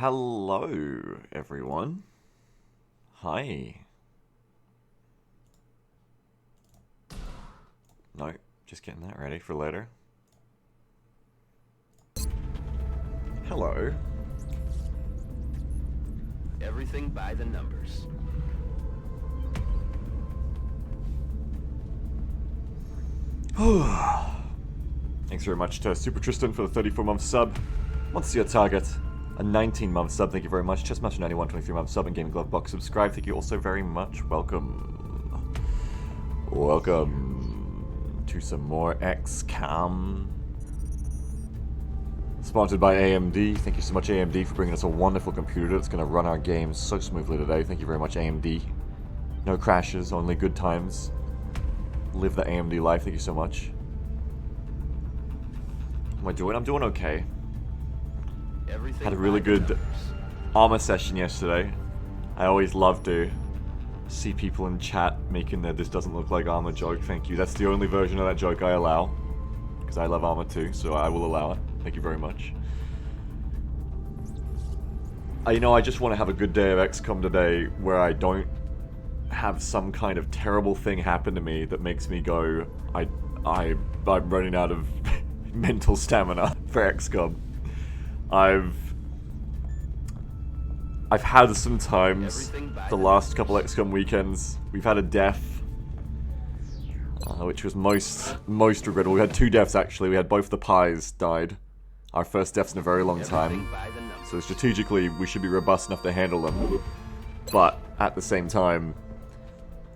Hello, everyone. Hi. No, just getting that ready for later. Hello. Everything by the numbers. Thanks very much to Super Tristan for the 34-month sub. What's your target? A 19-month sub, thank you very much. Chessmaster91, 23-month sub, and Gaming Glove Box subscribe. Thank you also very much. Welcome. Welcome to some more XCOM. Sponsored by AMD. Thank you so much, AMD, for bringing us a wonderful computer that's going to run our games so smoothly today. Thank you very much, AMD. No crashes, only good times. Live the AMD life. Thank you so much. How am I doing? I'm doing okay. Everything Had a really good armor session yesterday. I always love to see people in chat making the "this doesn't look like armor" joke. Thank you. That's the only version of that joke I allow. Because I love armor too, so I will allow it. Thank you very much. I just want to have a good day of XCOM today where I don't have some kind of terrible thing happen to me that makes me go, I'm running out of mental stamina for XCOM. I've had some times, the last couple XCOM weekends, we've had a death, which was most regrettable. We had two deaths actually. We had both the pies died. Our first deaths in a very long time. So strategically, we should be robust enough to handle them. But at the same time,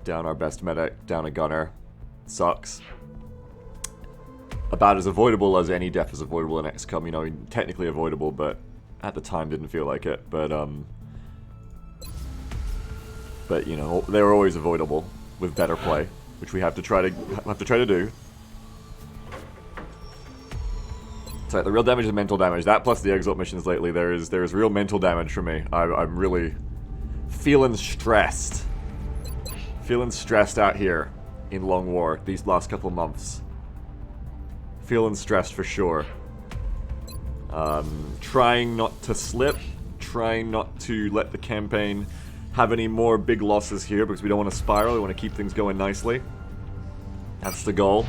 down our best medic, down a gunner, sucks. About as avoidable as any death is avoidable in XCOM, you know, technically avoidable, but at the time didn't feel like it. But you know, they were always avoidable with better play, which we have to try to do. So the real damage is mental damage. That plus the exalt missions lately, there is real mental damage for me. I'm really feeling stressed. Feeling stressed out here in Long War these last couple of months. Feeling stressed for sure. Trying not to slip. Trying not to let the campaign have any more big losses here because we don't want to spiral. We want to keep things going nicely. That's the goal.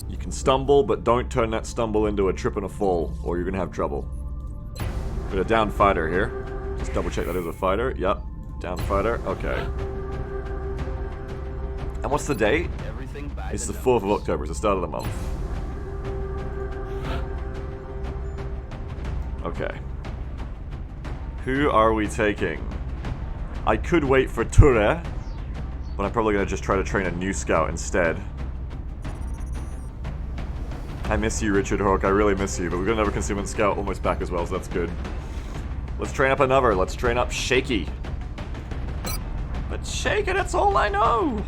You can stumble, but don't turn that stumble into a trip and a fall, or you're going to have trouble. Got a down fighter here. Just double check that is a fighter. Yep. Down fighter. Okay. And what's the date? It's the 4th of October. It's the start of the month. Okay. Who are we taking? I could wait for Ture, but I'm probably going to just try to train a new scout instead. I miss you, Richard Hawk. I really miss you, but we've got another Concealment Scout almost back as well, so that's good. Let's train up another. Let's train up Shaky. But Shaky, that's all I know!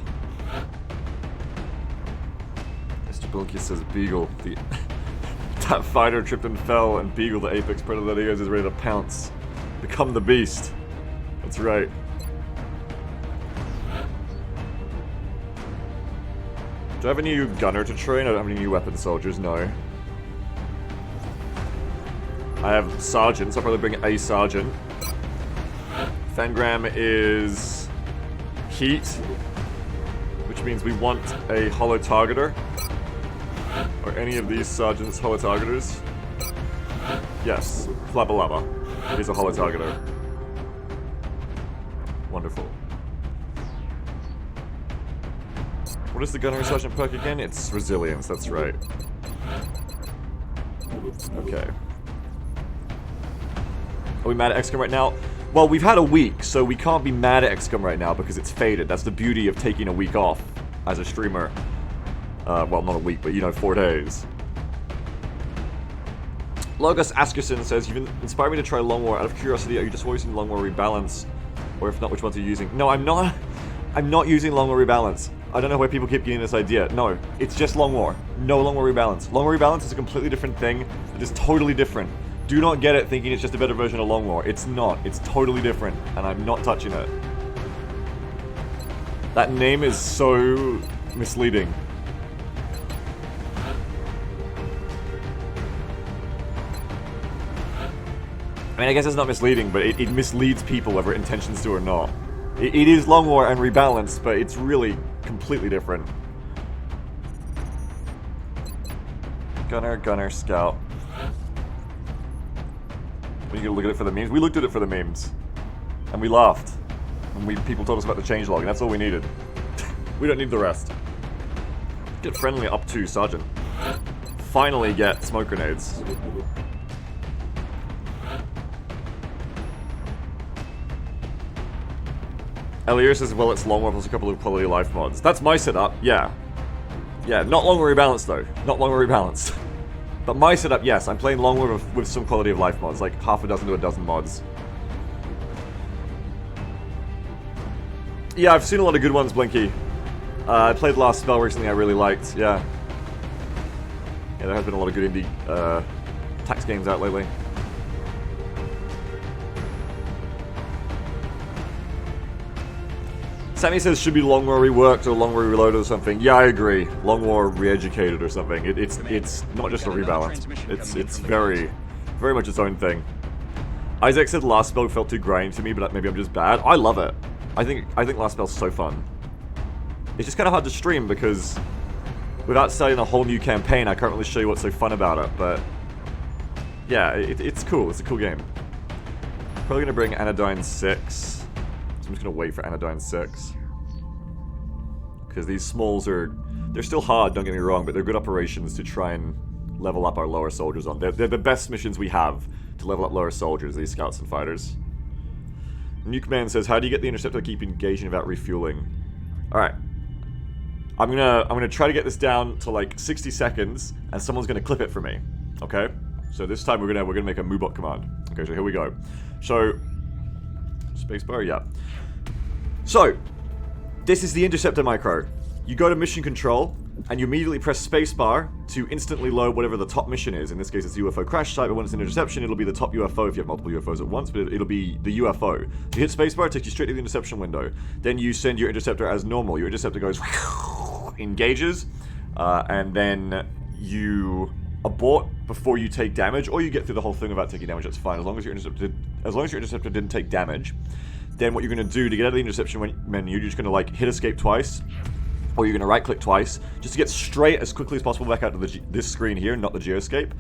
Mr. Bilky says Beagle. That fighter tripped and fell, and Beagle, the apex predator that he is ready to pounce. Become the beast. That's right. Do I have a new gunner to train? I don't have any new weapon soldiers, no. I have sergeants, I'll probably bring a sergeant. Fangram is heat, which means we want a holo targeter. Are any of these sergeants holo targeters? Yes, Flabba Lava. He's a holo targeter. Wonderful. What is the gunnery sergeant perk again? It's resilience, that's right. Okay. Are we mad at XCOM right now? Well, we've had a week, so we can't be mad at XCOM right now because it's faded. That's the beauty of taking a week off as a streamer. Well, not a week, but you know, 4 days. Logos Askerson says, you've inspired me to try Long War. Out of curiosity, are you just voicing Long War Rebalance? Or if not, which ones are you using? No, I'm not. I'm not using Long War Rebalance. I don't know where people keep getting this idea. No, it's just Long War. No Long War Rebalance. Long War Rebalance is a completely different thing. It is totally different. Do not get it thinking it's just a better version of Long War. It's not. It's totally different, and I'm not touching it. That name is so misleading. I mean, I guess it's not misleading, but it misleads people whether it intentions to or not. It is Long War and rebalanced, but it's really completely different. Gunner, Scout. When you gonna look at it for the memes? We looked at it for the memes. And we laughed. And people told us about the changelog, and that's all we needed. We don't need the rest. Get friendly up to Sergeant. Finally get smoke grenades. Elier says, well, it's Long War plus a couple of quality of life mods. That's my setup, yeah. Yeah, not Long War rebalanced though. Not Long War rebalanced. But my setup, yes, I'm playing Long War with some quality of life mods, like half a dozen to a dozen mods. Yeah, I've seen a lot of good ones, Blinky. I played Last Spell recently I really liked, yeah. Yeah, there has been a lot of good indie tax games out lately. Sammy says should be Long War reworked or Long War reloaded or something. Yeah, I agree. Long War re-educated or something. It's not just a rebalance. It's very much its own thing. Isaac said Last Spell felt too grindy to me, but maybe I'm just bad. I love it. I think Last Spell's so fun. It's just kind of hard to stream because without starting a whole new campaign, I can't really show you what's so fun about it. But yeah, it's cool. It's a cool game. Probably gonna bring Anodyne 6. So I'm just going to wait for Anodyne 6. Because these smalls they're still hard, don't get me wrong, but they're good operations to try and level up our lower soldiers on. They're the best missions we have to level up lower soldiers, these scouts and fighters. Nuke Man says, how do you get the Interceptor to keep engaging without refueling? Alright. I'm gonna try to get this down to like 60 seconds, and someone's gonna clip it for me. Okay? So this time we're gonna make a MooBot command. Okay, so here we go. So spacebar, yeah. So, this is the Interceptor micro. You go to mission control, and you immediately press spacebar to instantly load whatever the top mission is. In this case, it's UFO crash site, but when it's an interception, it'll be the top UFO if you have multiple UFOs at once, but it'll be the UFO. You hit spacebar, it takes you straight to the interception window. Then you send your Interceptor as normal. Your Interceptor goes, engages, and then you abort before you take damage, or you get through the whole thing without taking damage, that's fine. As long as your Interceptor didn't take damage, then what you're going to do to get out of the interception menu, you're just going to like hit escape twice, or you're going to right click twice, just to get straight as quickly as possible back out to this screen here, not the geoscape.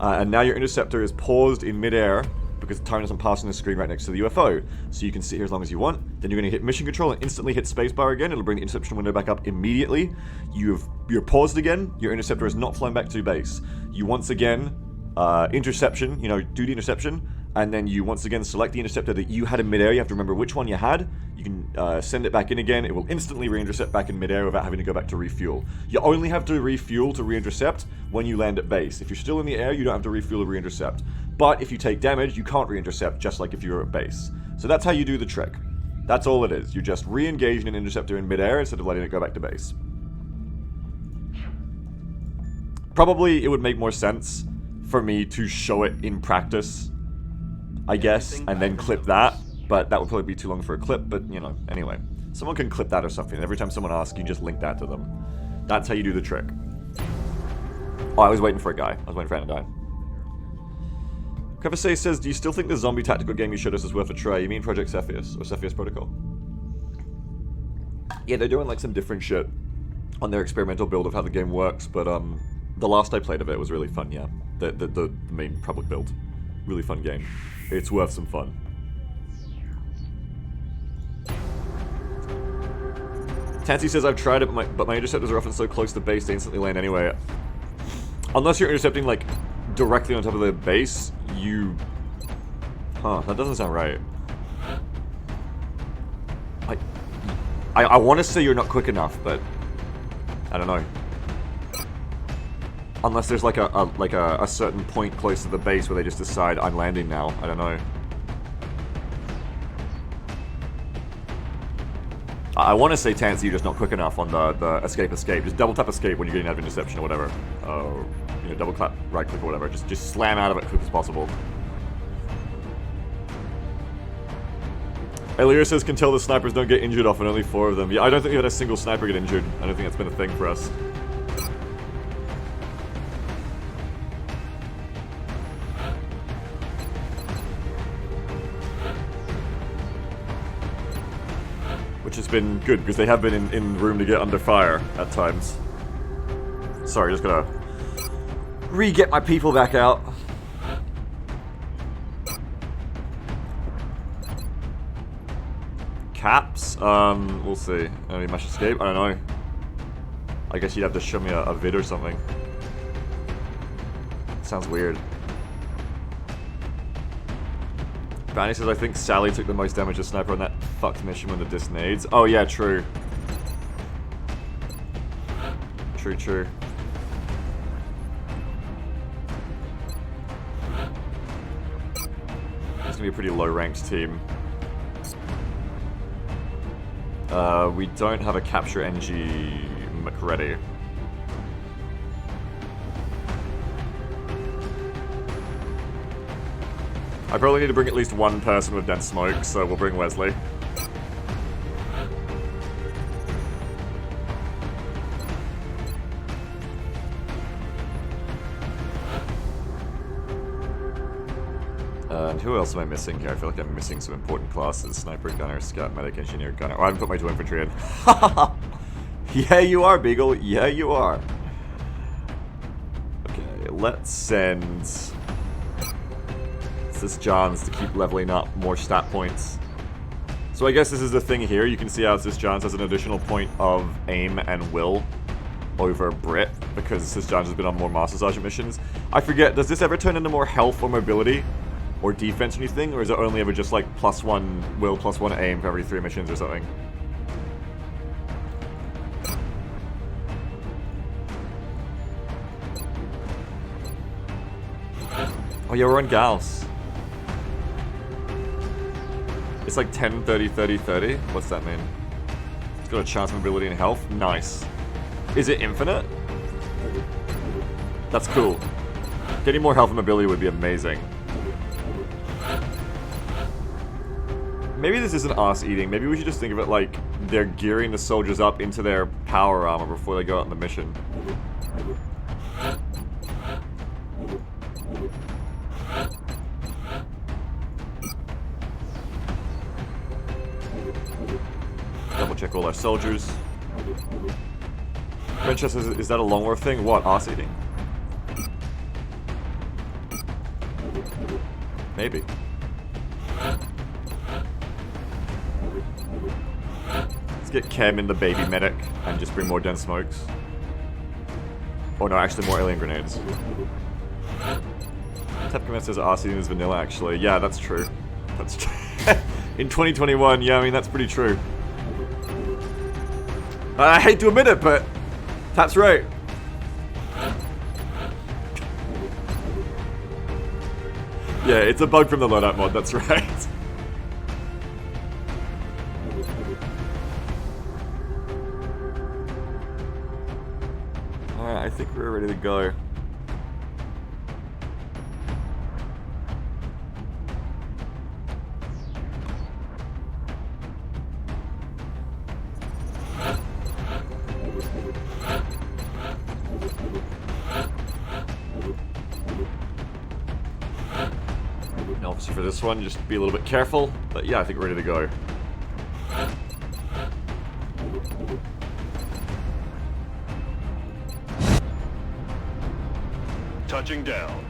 And now your Interceptor is paused in midair because the time doesn't pass on the screen right next to the UFO. So you can sit here as long as you want. Then you're going to hit mission control and instantly hit spacebar again. It'll bring the interception window back up immediately. You're paused again. Your Interceptor is not flown back to base. You once again interception, do the interception. And then you once again select the Interceptor that you had in midair. You have to remember which one you had. You can send it back in again. It will instantly re-intercept back in midair without having to go back to refuel. You only have to refuel to re-intercept when you land at base. If you're still in the air, you don't have to refuel to re-intercept. But if you take damage, you can't re-intercept, just like if you were at base. So that's how you do the trick. That's all it is. You just re-engage an Interceptor in midair instead of letting it go back to base. Probably it would make more sense for me to show it in practice, I guess, and then clip that, but that would probably be too long for a clip, but, anyway. Someone can clip that or something. Every time someone asks, you just link that to them. That's how you do the trick. Oh, I was waiting for a guy. I was waiting for Anodyne. Crevice says, do you still think the zombie tactical game you showed us is worth a try? You mean Project Cepheus, or Cepheus Protocol? Yeah, they're doing, like, some different shit on their experimental build of how the game works, but, the last I played of it was really fun, yeah. The main public build. Really fun game. It's worth some fun. Tansy says, I've tried it, but my interceptors are often so close to base they instantly land anyway. Unless you're intercepting, like, directly on top of the base, you... Huh, that doesn't sound right. I want to say you're not quick enough, but... I don't know. Unless there's like a certain point close to the base where they just decide I'm landing now. I don't know. I want to say, Tansy, you're just not quick enough on the escape. Just double tap escape when you're getting out of interception or whatever. Oh, double clap right click or whatever. Just slam out of it as quick as possible. Elier says, can tell the snipers don't get injured often, only 4 of them. Yeah, I don't think we had a single sniper get injured. I don't think that's been a thing for us. which has been good because they have been in room to get under fire at times. Sorry, just gotta re-get my people back out. Caps? We'll see. Enemy mash escape? I don't know. I guess you'd have to show me a vid or something. Sounds weird. Banny says, I think Sally took the most damage as sniper on that fucked mission when the disc nades. Oh yeah, true. True, true. It's gonna be a pretty low-ranked team. We don't have a capture NG ready. I probably need to bring at least one person with dense smoke, so we'll bring Wesley. And who else am I missing here? I feel like I'm missing some important classes. Sniper, gunner, scout, medic, engineer, gunner. Oh, I haven't put my 2 infantry in. Yeah, you are, Beagle. Yeah, you are. Okay, let's send this Johns to keep leveling up more stat points. So I guess this is the thing here. You can see how this Johns has an additional point of aim and will over Brit because this Johns has been on more Master Sergeant missions. I forget, does this ever turn into more health or mobility or defense or anything, or is it only ever just like +1 will, +1 aim for every 3 missions or something? Oh yeah, we're on Gauss. It's like 10, 30, 30, 30. What's that mean? It's got a chance of mobility and health. Nice. Is it infinite? That's cool. Getting more health and mobility would be amazing. Maybe this isn't ass eating. Maybe we should just think of it like they're gearing the soldiers up into their power armor before they go out on the mission. Double check all our soldiers. Princess, is that a long war thing? What? Ass eating? Maybe. Let's get Chem in the baby medic and just bring more dense smokes. Oh no, actually more alien grenades. Tap command says ass eating is vanilla actually. Yeah, that's true. That's true. In 2021, yeah, I mean, that's pretty true. I hate to admit it, but Tap's right. Yeah, it's a bug from the loadout mod, that's right. Alright, I think we're ready to go. Obviously for this one, just be a little bit careful, but yeah, I think we're ready to go. Touching down.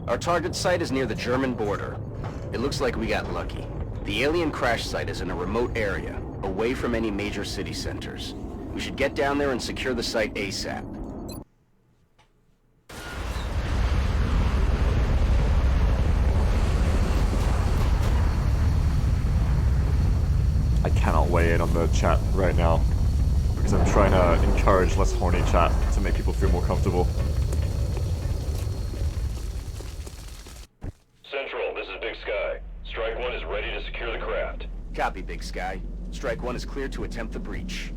Our target site is near the German border. It looks like we got lucky. The alien crash site is in a remote area, away from any major city centers. We should get down there and secure the site ASAP. I cannot weigh in on the chat right now because I'm trying to encourage less horny chat to make people feel more comfortable. Central, this is Big Sky. Strike 1 is ready to secure the craft. Copy, Big Sky. Strike 1 is clear to attempt the breach.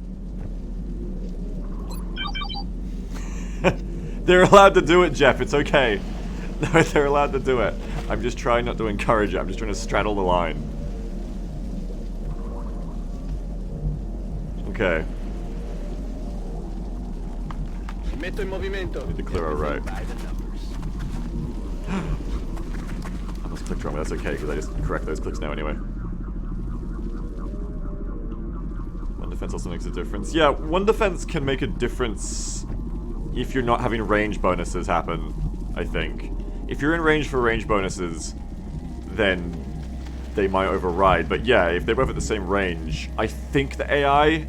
They're allowed to do it, Jeff. It's okay. No, they're allowed to do it. I'm just trying not to encourage it. I'm just trying to straddle the line. Okay. Metto in movimento. Need to clear our right. By the numbers. I almost clicked wrong, but that's okay because I just correct those clicks now anyway. defense also makes a difference. Yeah, one defense can make a difference if you're not having range bonuses happen, I think. If you're in range for range bonuses, then they might override. But yeah, if they're both at the same range, I think the AI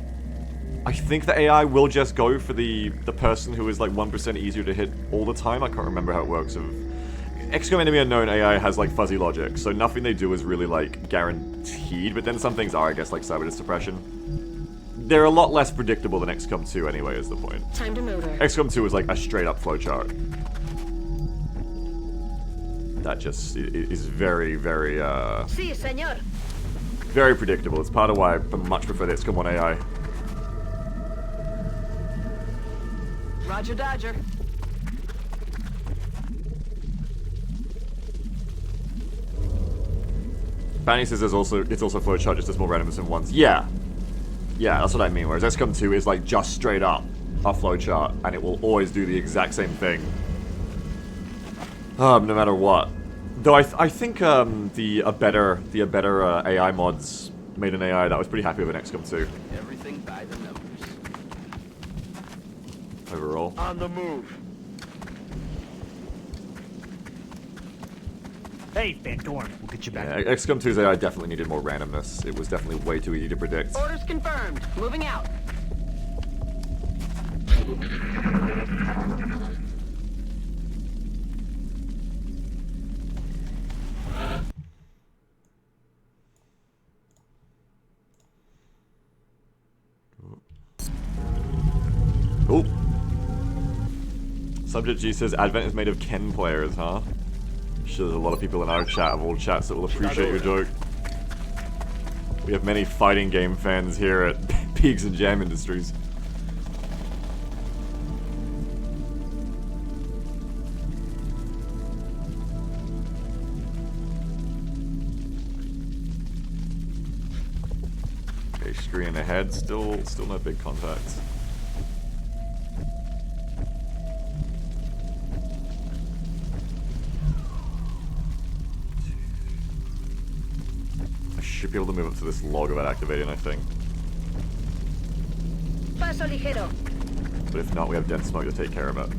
will just go for the person who is like 1% easier to hit all the time. I can't remember how it works. XCOM Enemy Unknown AI has like fuzzy logic, so nothing they do is really like guaranteed, but then some things are, I guess, like cyber suppression. They're a lot less predictable than XCOM 2 anyway, is the point. Time to move her. XCOM 2 is like a straight up flowchart. That just is very, very, Sí, señor. very predictable. It's part of why I much prefer the XCOM 1 AI. Roger, Dodger. Banny says it's also flowchart, just as more randomness than ones. Yeah, that's what I mean. Whereas XCOM 2 is like just straight up a flowchart, and it will always do the exact same thing, no matter what. Though I think the better AI mods made an AI that was pretty happy with an XCOM 2 Everything by the numbers. overall. On the move. Hey, Van Dorn, we'll get you back. Yeah, XCOM 2's AI definitely needed more randomness. It was definitely way too easy to predict. Orders confirmed. Moving out. Oh. Subject G says Advent is made of Ken players, huh? Sure, there's a lot of people in our chat of all chats that will appreciate your joke. We have many fighting game fans here at Pigs and Jam Industries. Okay, screen ahead, still no big contacts. Should be able to move up to this log without activating, I think. Paso ligero. But if not, we have dense smoke to take care of it.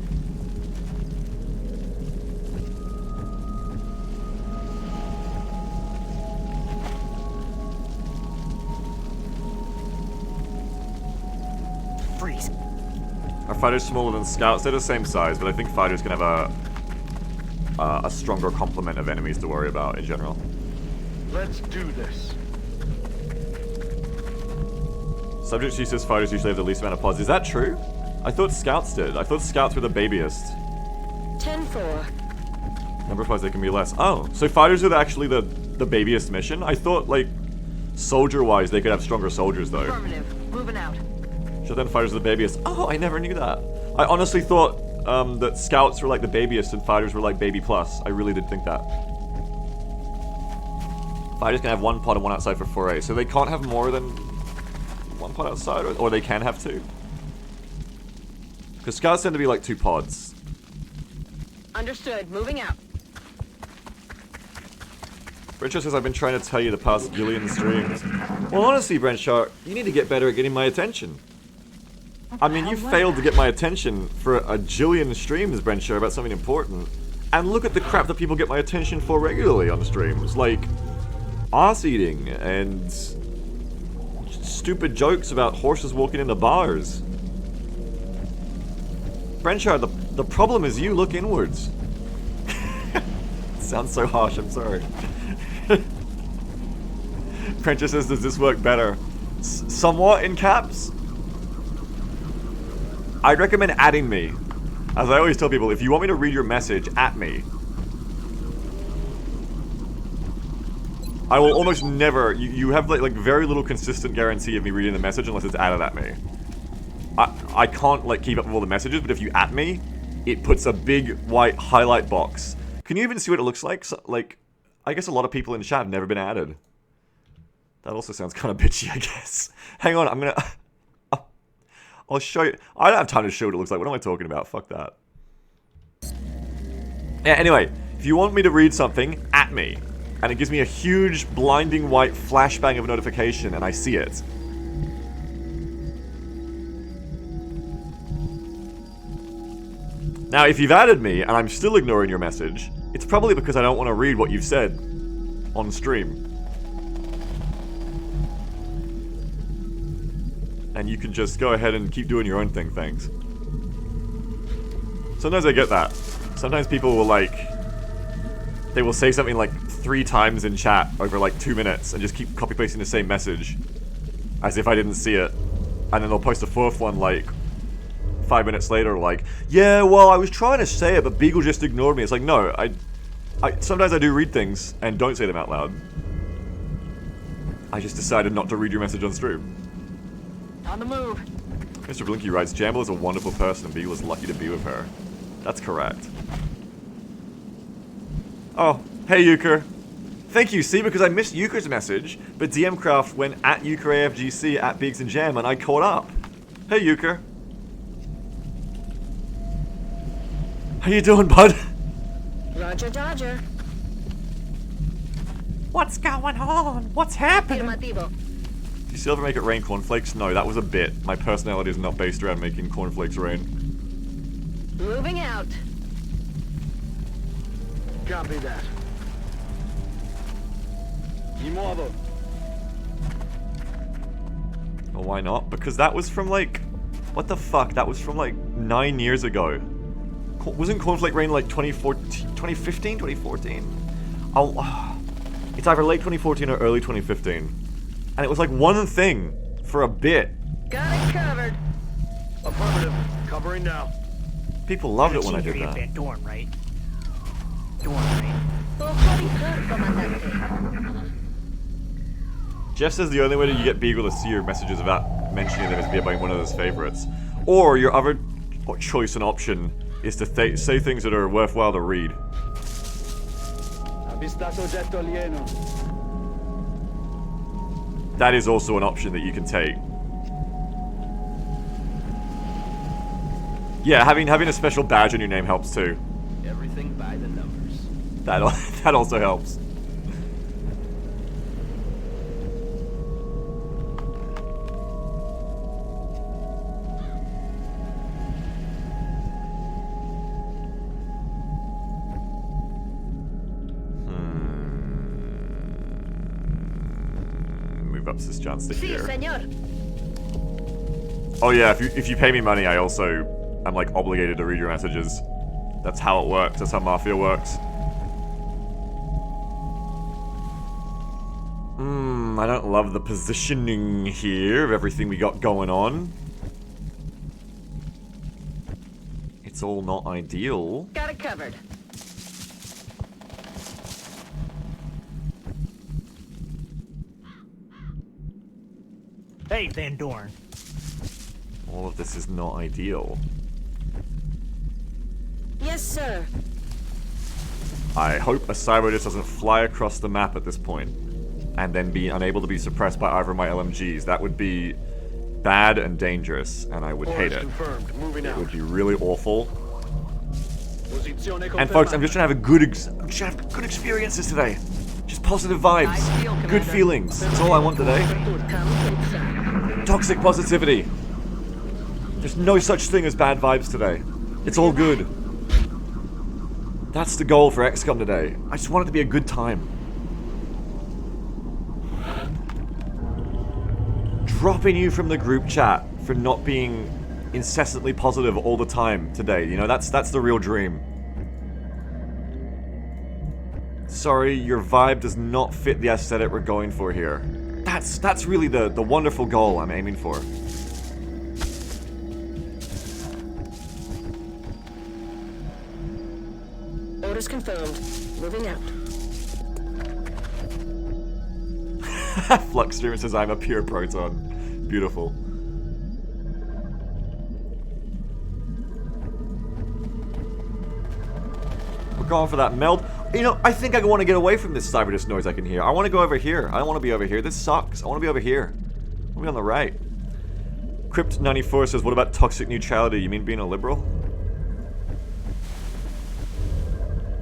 Freeze. Are fighters smaller than scouts? They're the same size, but I think fighters can have a stronger complement of enemies to worry about in general. Let's do this. Subject G says fighters usually have the least amount of pods. Is that true? I thought scouts did. I thought scouts were the babiest. 10-4. Number of pods they can be less. Oh, so fighters are actually the babiest mission? I thought, like, soldier-wise, they could have stronger soldiers, though. Affirmative. Moving out. So then fighters are the babiest. Oh, I never knew that. I honestly thought that scouts were like the babiest and fighters were like baby plus. I really did think that. Fighters can have one pod and one outside for 4A, so they can't have more than one pod outside, or they can have two. Because scouts tend to be like 2 pods. Understood. Moving out. Brenshaw says, I've been trying to tell you the past Gillian streams. Well, honestly, Brenshaw, you need to get better at getting my attention. I mean, you failed to get my attention for a Jillion streams, Brenshaw, about something important. And look at the crap that people get my attention for regularly on streams. Like, ass eating and stupid jokes about horses walking into bars. Brenshaw, the problem is you look inwards. Sounds so harsh, I'm sorry. Prentice says, does this work better? Somewhat in caps? I'd recommend adding me. As I always tell people, if you want me to read your message, at me. I will almost never, you have like very little consistent guarantee of me reading the message unless it's added at me. I can't like keep up with all the messages, but if you at me, it puts a big white highlight box. Can you even see what it looks like? So, like, I guess a lot of people in chat have never been added. That also sounds kind of bitchy, I guess. Hang on, I'm gonna... I'll show you. I don't have time to show what it looks like. What am I talking about? Fuck that. Yeah, anyway, if you want me to read something, at me. And it gives me a huge, blinding white flashbang of a notification, and I see it. Now, if you've added me and I'm still ignoring your message, it's probably because I don't want to read what you've said on stream. And you can just go ahead and keep doing your own thing, thanks. Sometimes I get that. Sometimes people will they will say something like 3 times in chat over like 2 minutes and just keep copy-pasting the same message as if I didn't see it. And then they'll post a 4th one like 5 minutes later like, yeah, well, I was trying to say it, but Beagle just ignored me. It's like, no, sometimes I do read things and don't say them out loud. I just decided not to read your message on stream. On the move. Mr. Blinky writes, Jamble is a wonderful person and Beagle is lucky to be with her. That's correct. Oh, hey Euchre. Thank you, see, because I missed Euchre's message, but DMcraft went at EuchreAFGC at Biggs and Jam and I caught up. Hey Euchre. How you doing, bud? Roger, Dodger. What's going on? What's happening? Afirmativo. Do you still ever make it rain cornflakes? No, that was a bit. My personality is not based around making cornflakes rain. Moving out. Copy that. Y modo. Well, why not? Because that was from like... What the fuck? That was from like 9 years ago. Wasn't Cornflake Rain like 2015? 2014? It's either late 2014 or early 2015. And it was like one thing for a bit. Got it covered. Affirmative. Covering now. People loved it when I did that. Van Dorn, right? Dorn, right? Jeff says the only way that you get Beagle to see your messages without mentioning them is by one of his favorites. Or your other choice and option is to say things that are worthwhile to read. That is also an option that you can take. Yeah, having a special badge on your name helps too. Everything by the numbers. That also helps. Ups this chance to hear. Señor. Oh yeah, if you pay me money, I also am like obligated to read your messages. That's how it works. That's how Mafia works. I don't love the positioning here of everything we got going on. It's all not ideal. Got it covered. Hey, Van Dorn. All of this is not ideal. Yes, sir. I hope a cyber just doesn't fly across the map at this point, and then be unable to be suppressed by either of my LMGs. That would be bad and dangerous, and I would hate it. Confirmed. Moving It out. would be really awful. Posizione And folks, I'm confermata. just trying to have good experiences today. Just positive vibes, good feelings. That's all I want today. Toxic positivity. There's no such thing as bad vibes today. It's all good. That's the goal for XCOM today. I just want it to be a good time. Dropping you from the group chat for not being incessantly positive all the time today. You know, that's the real dream. Sorry, your vibe does not fit the aesthetic we're going for here. That's really the wonderful goal I'm aiming for. Orders confirmed. Moving out. Flux Streamer says I'm a pure proton. Beautiful. We're going for that meld. You know, I think I want to get away from this cyber noise I can hear. I want to go over here. I don't want to be over here. This sucks. I want to be over here. I want to be on the right. Crypt94 says, what about toxic neutrality? You mean being a liberal?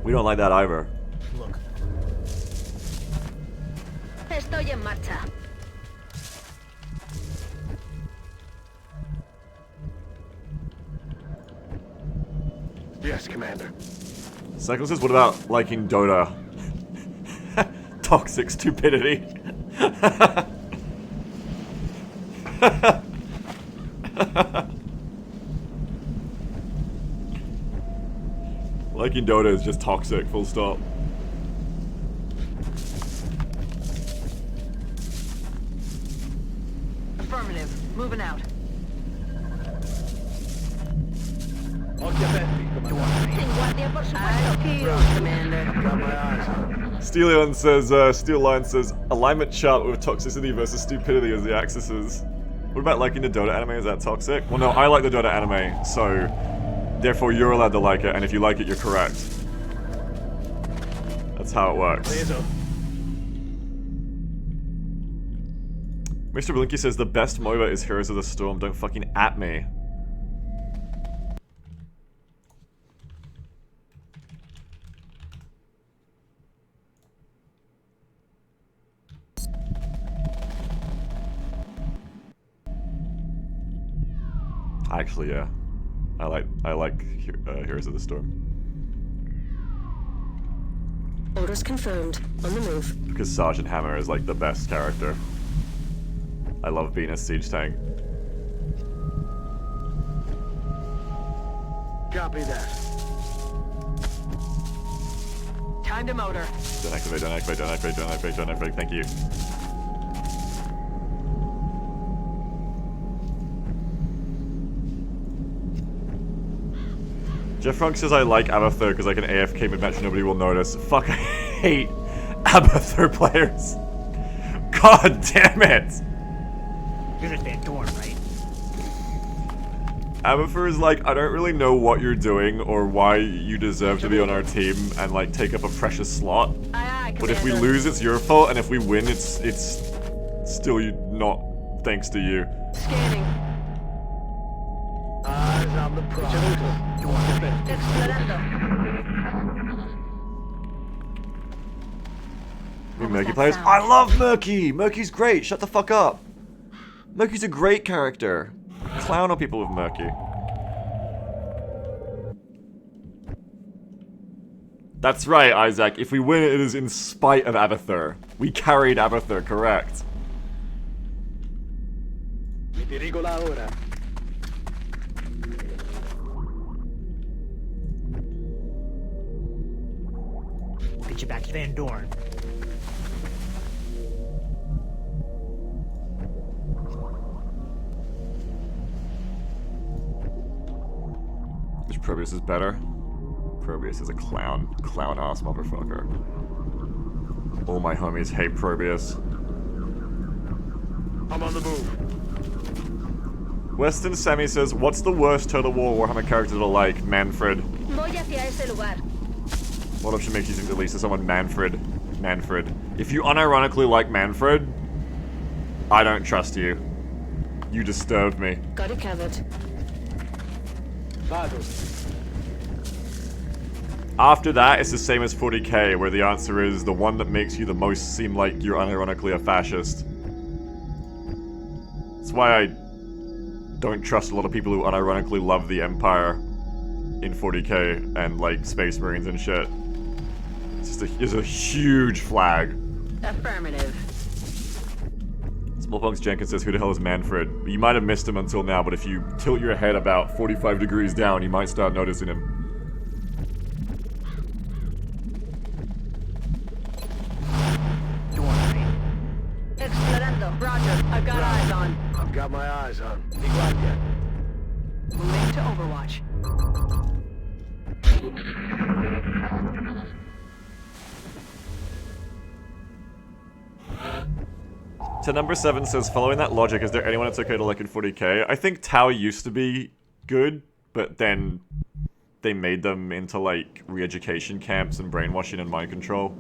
We don't like that either. Look, Estoy en marcha. Yes, Commander. Cycle says, what about liking Dota? Toxic stupidity. Liking Dota is just toxic, full stop. Affirmative. Moving out. Occhi aperti, Commander. En guardia, por supuesto. Aquí, Commander. Got my eyes on. Steelion says, Steel Line says, alignment chart with toxicity versus stupidity as the axes. What about liking the Dota anime? Is that toxic? Well, no, I like the Dota anime, so therefore you're allowed to like it, and if you like it, you're correct. That's how it works. Laser. Mr. Blinky says, the best MOBA is Heroes of the Storm. Don't fucking at me. Actually, yeah. I like Heroes of the Storm. Orders confirmed. On the move. Because Sergeant Hammer is like the best character. I love being a siege tank. Copy that. Time to motor. Don't activate, don't activate, don't activate, don't activate, don't activate. Thank you. Jeff Frank says I like Abathur because I can AFK mid-match nobody will notice. Fuck, I hate Abathur players. God damn it! You're just Van Dorn, right? Abathur is like, I don't really know what you're doing or why you deserve to be on our team and like take up a precious slot. Aye, aye, But if we Commander. lose, it's your fault, and if we win, it's still not thanks to you. Scanning. Eyes on the prize. Explorando. New Murky players. I love Murky! Murky's great, shut the fuck up. Murky's a great character. Clown on people with Murky. That's right, Isaac. If we win, it is in spite of Abathur. We carried Abathur, correct. Mi dirigo la ora. Get you back to Van Dorn. Which Probius is better? Probius is a clown. Clown-ass motherfucker. All my homies hate Probius. I'm on the move. Weston Sammy says, what's the worst Total War Warhammer character to like? Manfred. Voy hacia ese lugar. What option makes you think the least of someone? Manfred. Manfred. If you unironically like Manfred, I don't trust you. You disturbed me. Got it covered. Vado. After that, it's the same as 40k, where the answer is the one that makes you the most seem like you're unironically a fascist. That's why I don't trust a lot of people who unironically love the Empire in 40k and like Space Marines and shit. It's a huge flag. Affirmative. Smallpox Jenkins says, who the hell is Manfred? You might have missed him until now, but if you tilt your head about 45 degrees down, you might start noticing him. Dorn, right? Explorando. Roger. I've got eyes on. I've got my eyes on. Mi guardia. Moving to Overwatch. To number 7 says, following that logic, is there anyone it's okay to like in 40k? I think Tau used to be good, but then they made them into like re-education camps and brainwashing and mind control.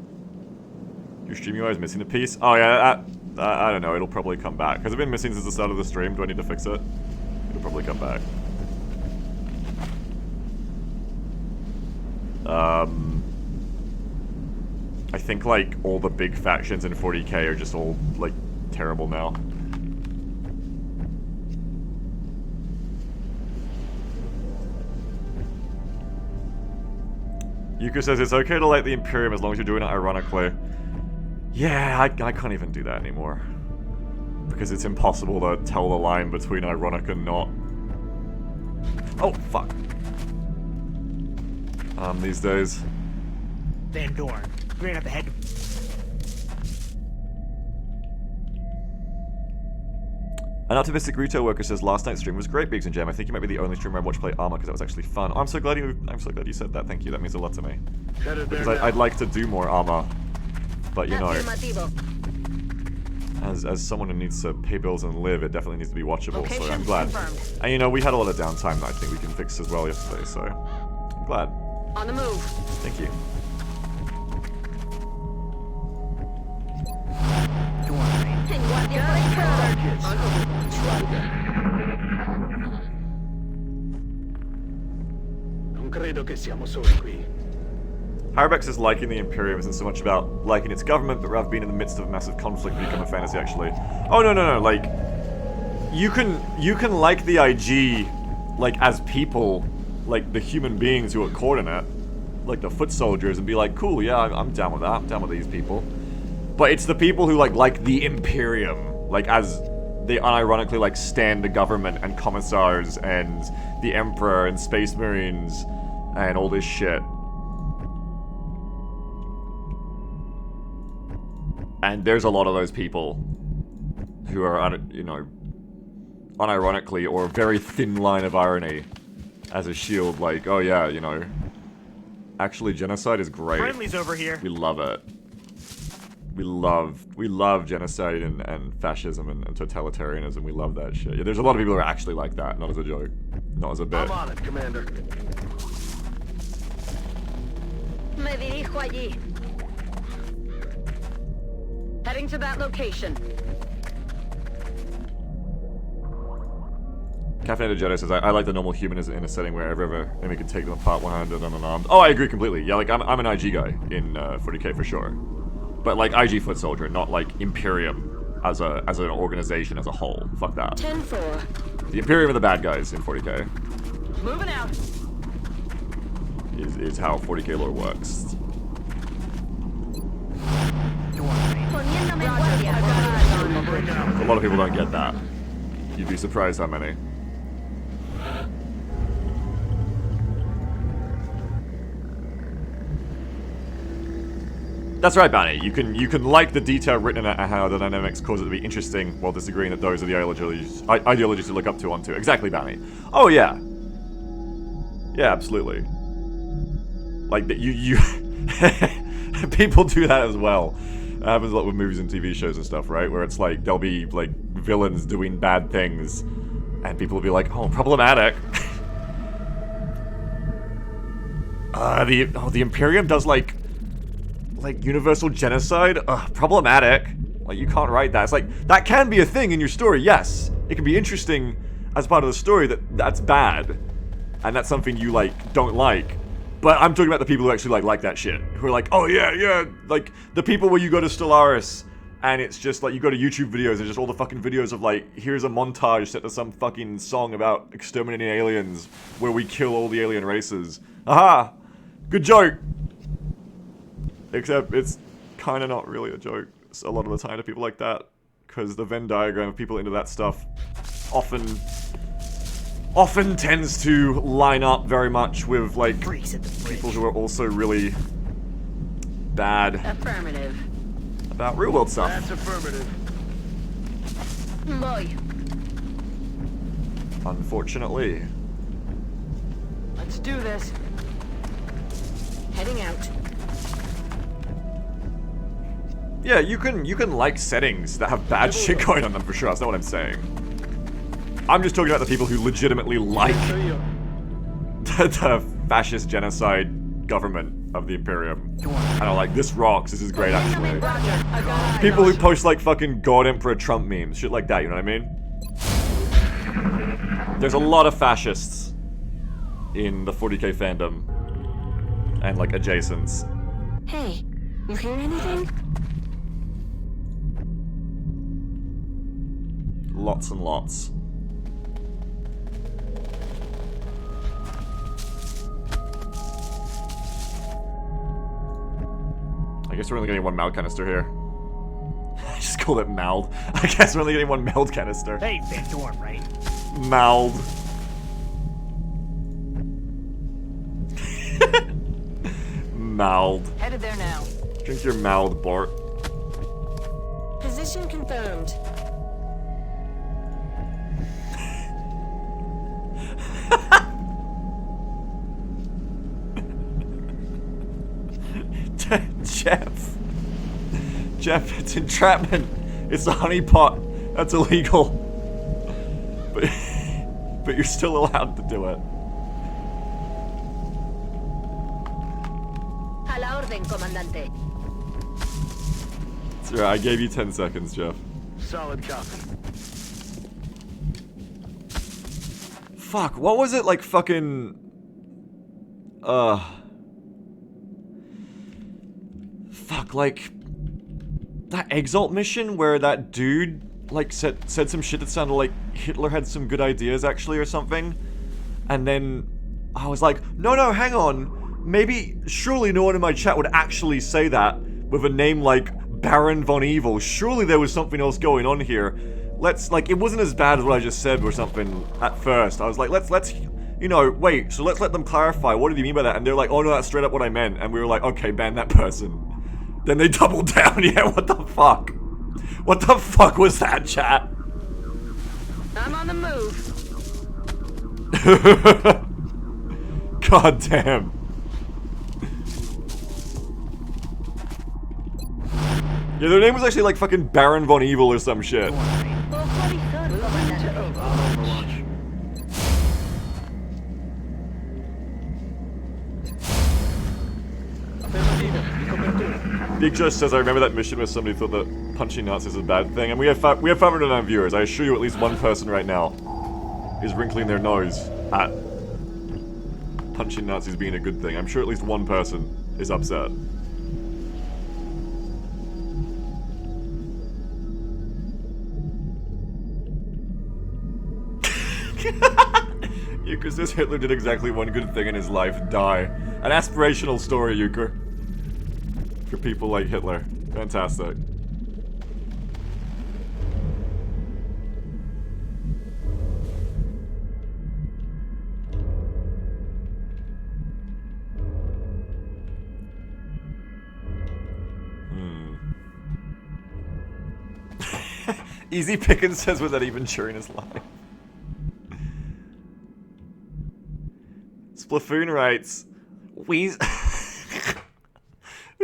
Your stream UI is missing a piece? Oh yeah, I don't know, it'll probably come back. Has it been missing since the start of the stream? Do I need to fix it? It'll probably come back. I think like all the big factions in 40k are just all like terrible now. Yuko says it's okay to like the Imperium as long as you're doing it ironically. Yeah, I can't even do that anymore. Because it's impossible to tell the line between ironic and not. Oh, fuck. These days. Van Dorn. We're gonna have to head. An optimistic retail worker says last night's stream was great, Biggs and Jam. I think you might be the only streamer I watched play Arma because that was actually fun. Oh, I'm so glad you said that. Thank you. That means a lot to me. Headed there Because now. I'd like to do more Arma, but you know, Afirmativo. as someone who needs to pay bills and live, it definitely needs to be watchable. So Location I'm glad. confirmed. And you know, we had a lot of downtime that I think we can fix as well yesterday. So I'm glad. On the move. Thank you. Dorn, right? En guardia por Non credo che siamo soli qui. Harabex is liking the Imperium isn't so much about liking its government, but rather being in the midst of a massive conflict to become a fantasy, actually. Oh, no, like, you can like the IG, like, as people, like, the human beings who are caught in it, like the foot soldiers, and be like, cool, yeah, I'm down with that, I'm down with these people. But it's the people who, like the Imperium, like, as they unironically, like, stand the government and commissars and the Emperor and Space Marines and all this shit. And there's a lot of those people who are, you know, unironically or a very thin line of irony as a shield, like, oh yeah, you know, actually genocide is great. Friendly's over here. We love it. We love genocide and fascism and totalitarianism. We love that shit. Yeah, there's a lot of people who are actually like that, not as a joke, not as a bit. I'm on it, Commander. Me dirijo allí. Heading to that location. Caffeinated Jedi says, I like the normal human in a setting where every enemy can take them apart one-handed and unarmed. Oh, I agree completely. Yeah, like, I'm an IG guy in 40k for sure. But, like, IG foot soldier, not, like, Imperium as an organization as a whole. Fuck that. 10-4. The Imperium are the bad guys in 40k. Moving out. Is how 40k lore works. Dorn, right? Poniéndome en guardia. I got eyes on. A lot of people don't get that. You'd be surprised how many. That's right, Banny. You can like the detail written in and how the dynamics cause it to be interesting, while disagreeing that those are the ideologies to look up to onto. Exactly, Banny. Oh yeah. Yeah, absolutely. Like that you people do that as well. It happens a lot with movies and TV shows and stuff, right? Where it's like there'll be like villains doing bad things, and people will be like, "Oh, problematic." The Imperium does like universal genocide. Problematic. Like, you can't write that. It's like that can be a thing in your story. Yes, it can be interesting as part of the story. That's bad, and that's something you like don't like. But I'm talking about the people who actually like that shit. Who are like, oh yeah, like the people where you go to Stellaris and it's just like you go to YouTube videos and just all the fucking videos of like, here's a montage set to some fucking song about exterminating aliens where we kill all the alien races. Aha! Good joke! Except it's kind of not really a joke a lot of the time to people like that, because the Venn diagram of people into that stuff often tends to line up very much with like Freaks at the bridge. people who are also really bad Affirmative. about real world stuff. That's affirmative. Voy. Unfortunately. Let's do this. Heading out. Yeah, you can like settings that have bad shit going on them for sure. That's not what I'm saying. I'm just talking about the people who legitimately like the fascist genocide government of the Imperium. And are like, this rocks, this is great actually. Roger. I got eyes People on. who post like fucking God Emperor Trump memes, shit like that, you know what I mean? There's a lot of fascists in the 40k fandom and like adjacents. Hey, you hear anything? Lots and lots. guess we're only getting one meld canister here. I just called it meld. I guess we're only getting one meld canister. Hey, Van Dorn, right? Meld. Meld. Headed there now. Drink your meld, Bart. Position confirmed. Jeff, it's entrapment. It's a honeypot. That's illegal. But you're still allowed to do it. A la orden, comandante. Sir, I gave you 10 seconds, Jeff. Solid copy. Fuck, what was it like fucking... Fuck, like... That Exalt mission where that dude, like, said some shit that sounded like Hitler had some good ideas, actually, or something. And then I was like, no, hang on. Maybe, surely no one in my chat would actually say that with a name like Baron von Evil. Surely there was something else going on here. Let's, like, it wasn't as bad as what I just said or something at first. I was like, let's, you know, wait, so let's let them clarify. What do you mean by that? And they're like, oh no, that's straight up what I meant. And we were like, okay, ban that person. Then they doubled down. Yeah, what the fuck? What the fuck was that, chat? I'm on the move. God damn. Yeah, their name was actually like fucking Baron von Evil or some shit. Big Josh says, I remember that mission where somebody thought that punching Nazis is a bad thing, and we have 509 viewers. I assure you at least one person right now is wrinkling their nose at punching Nazis being a good thing. I'm sure at least one person is upset. Euchre says Hitler did exactly one good thing in his life, die. An aspirational story, Euchre. For people like Hitler. Fantastic. Easy Pickens says, was that even during his life? Splaffoon writes, This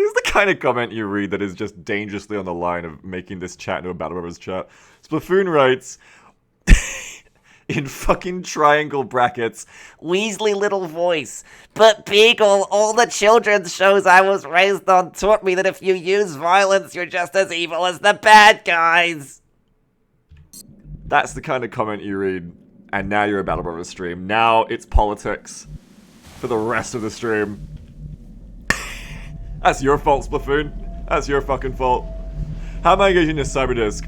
is the kind of comment you read that is just dangerously on the line of making this chat into a Battle Brothers chat. Splaffoon writes, in fucking triangle brackets, Weasley little voice. But Beagle, all the children's shows I was raised on taught me that if you use violence, you're just as evil as the bad guys. That's the kind of comment you read, and now you're a Battle Brothers stream. Now it's politics for the rest of the stream. That's your fault, Splaffoon. That's your fucking fault. How am I engaging this cyber disc?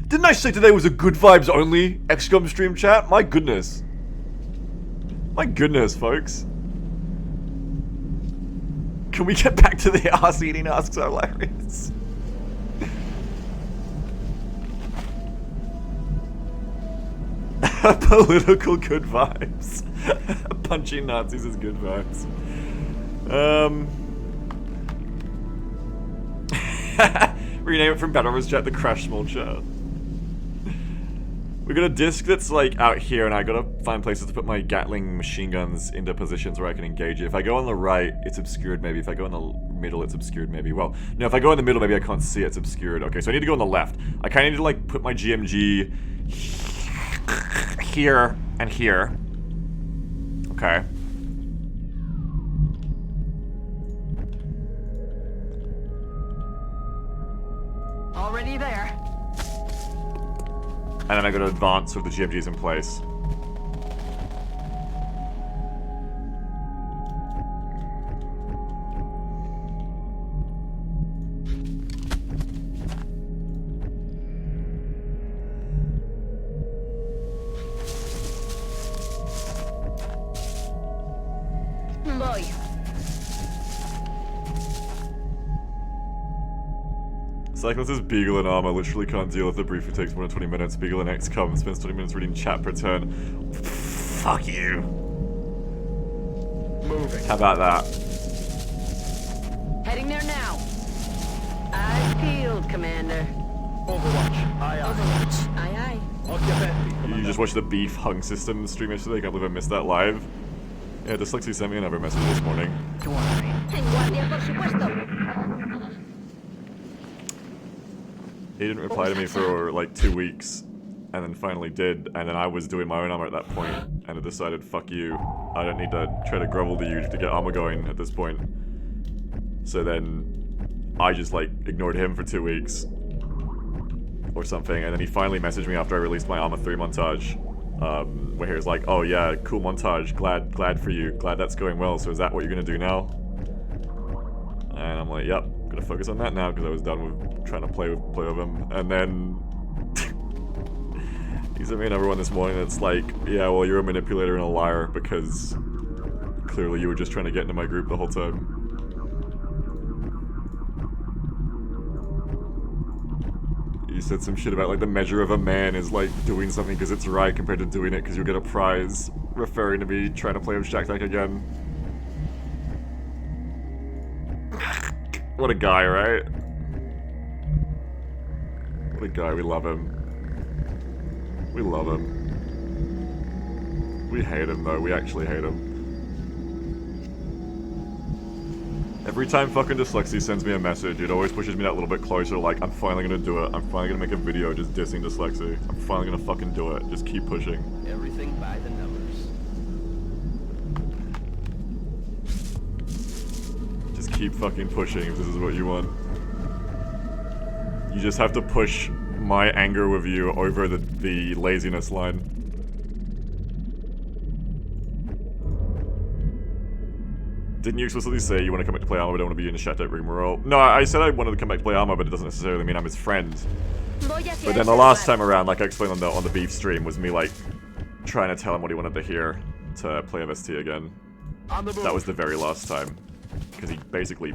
Didn't I say today was a good vibes only XCOM stream, chat? My goodness. My goodness, folks. Can we get back to the ass eating asks are hilarious? Political good vibes. Punching Nazis is good vibes. Rename it from Battle Brothers chat to Crash Small Chat. We got a disc that's like out here, and I gotta find places to put my Gatling machine guns into positions where I can engage it. If I go on the right, it's obscured maybe. If I go in the middle, it's obscured maybe. Well, no, if I go in the middle, maybe I can't see it, it's obscured. Okay, so I need to go on the left. I kinda need to like put my GMG here and here. Okay. Already there. And then I gotta advance with the GMGs in place. Voy. Cyclist Beagle and Armor literally can't deal if the briefing takes more than 20 minutes. Beagle and XCOM spends 20 minutes reading chat per turn. Fuck you. Moving. How about that? Heading there now. Eyes peeled, Commander. Overwatch. Aye, aye. Overwatch. Aye, aye. Occhio aperti, You comandante. just watched the beef hung system stream yesterday. I can't believe I missed that live. Yeah, Dyslexy sent me another message this morning. You want me? En guardia, por supuesto. He didn't reply to me for like 2 weeks, and then finally did, and then I was doing my own armor at that point, and I decided, fuck you, I don't need to try to grovel to you to get armor going at this point. So then, I just like ignored him for 2 weeks, or something, and then he finally messaged me after I released my Armor 3 montage, where he was like, oh yeah, cool montage, glad for you, glad that's going well, so is that what you're gonna do now? And I'm like, yep, gonna focus on that now, because I was done with trying to play with him, and then he sent me another one this morning that's like, yeah, well, you're a manipulator and a liar, because clearly you were just trying to get into my group the whole time. You said some shit about like the measure of a man is like doing something because it's right compared to doing it because you'll get a prize, referring to me trying to play with ShootCOM again. What a guy, right? What a guy, we love him. We love him. We hate him though, we actually hate him. Every time fucking Dyslexy sends me a message, it always pushes me that little bit closer, like, I'm finally gonna do it. I'm finally gonna make a video just dissing Dyslexy. I'm finally gonna fucking do it. Just keep pushing. Everything by the numbers. Just keep fucking pushing if this is what you want. You just have to push my anger with you over the laziness line. Didn't you explicitly say you want to come back to play Armor but don't want to be in a ShootCOM rigmarole? No, I said I wanted to come back to play Armor, but it doesn't necessarily mean I'm his friend. But then the last time around, like I explained on the beef stream, was me like trying to tell him what he wanted to hear to play MST again. On the move. That was the very last time. Because he basically...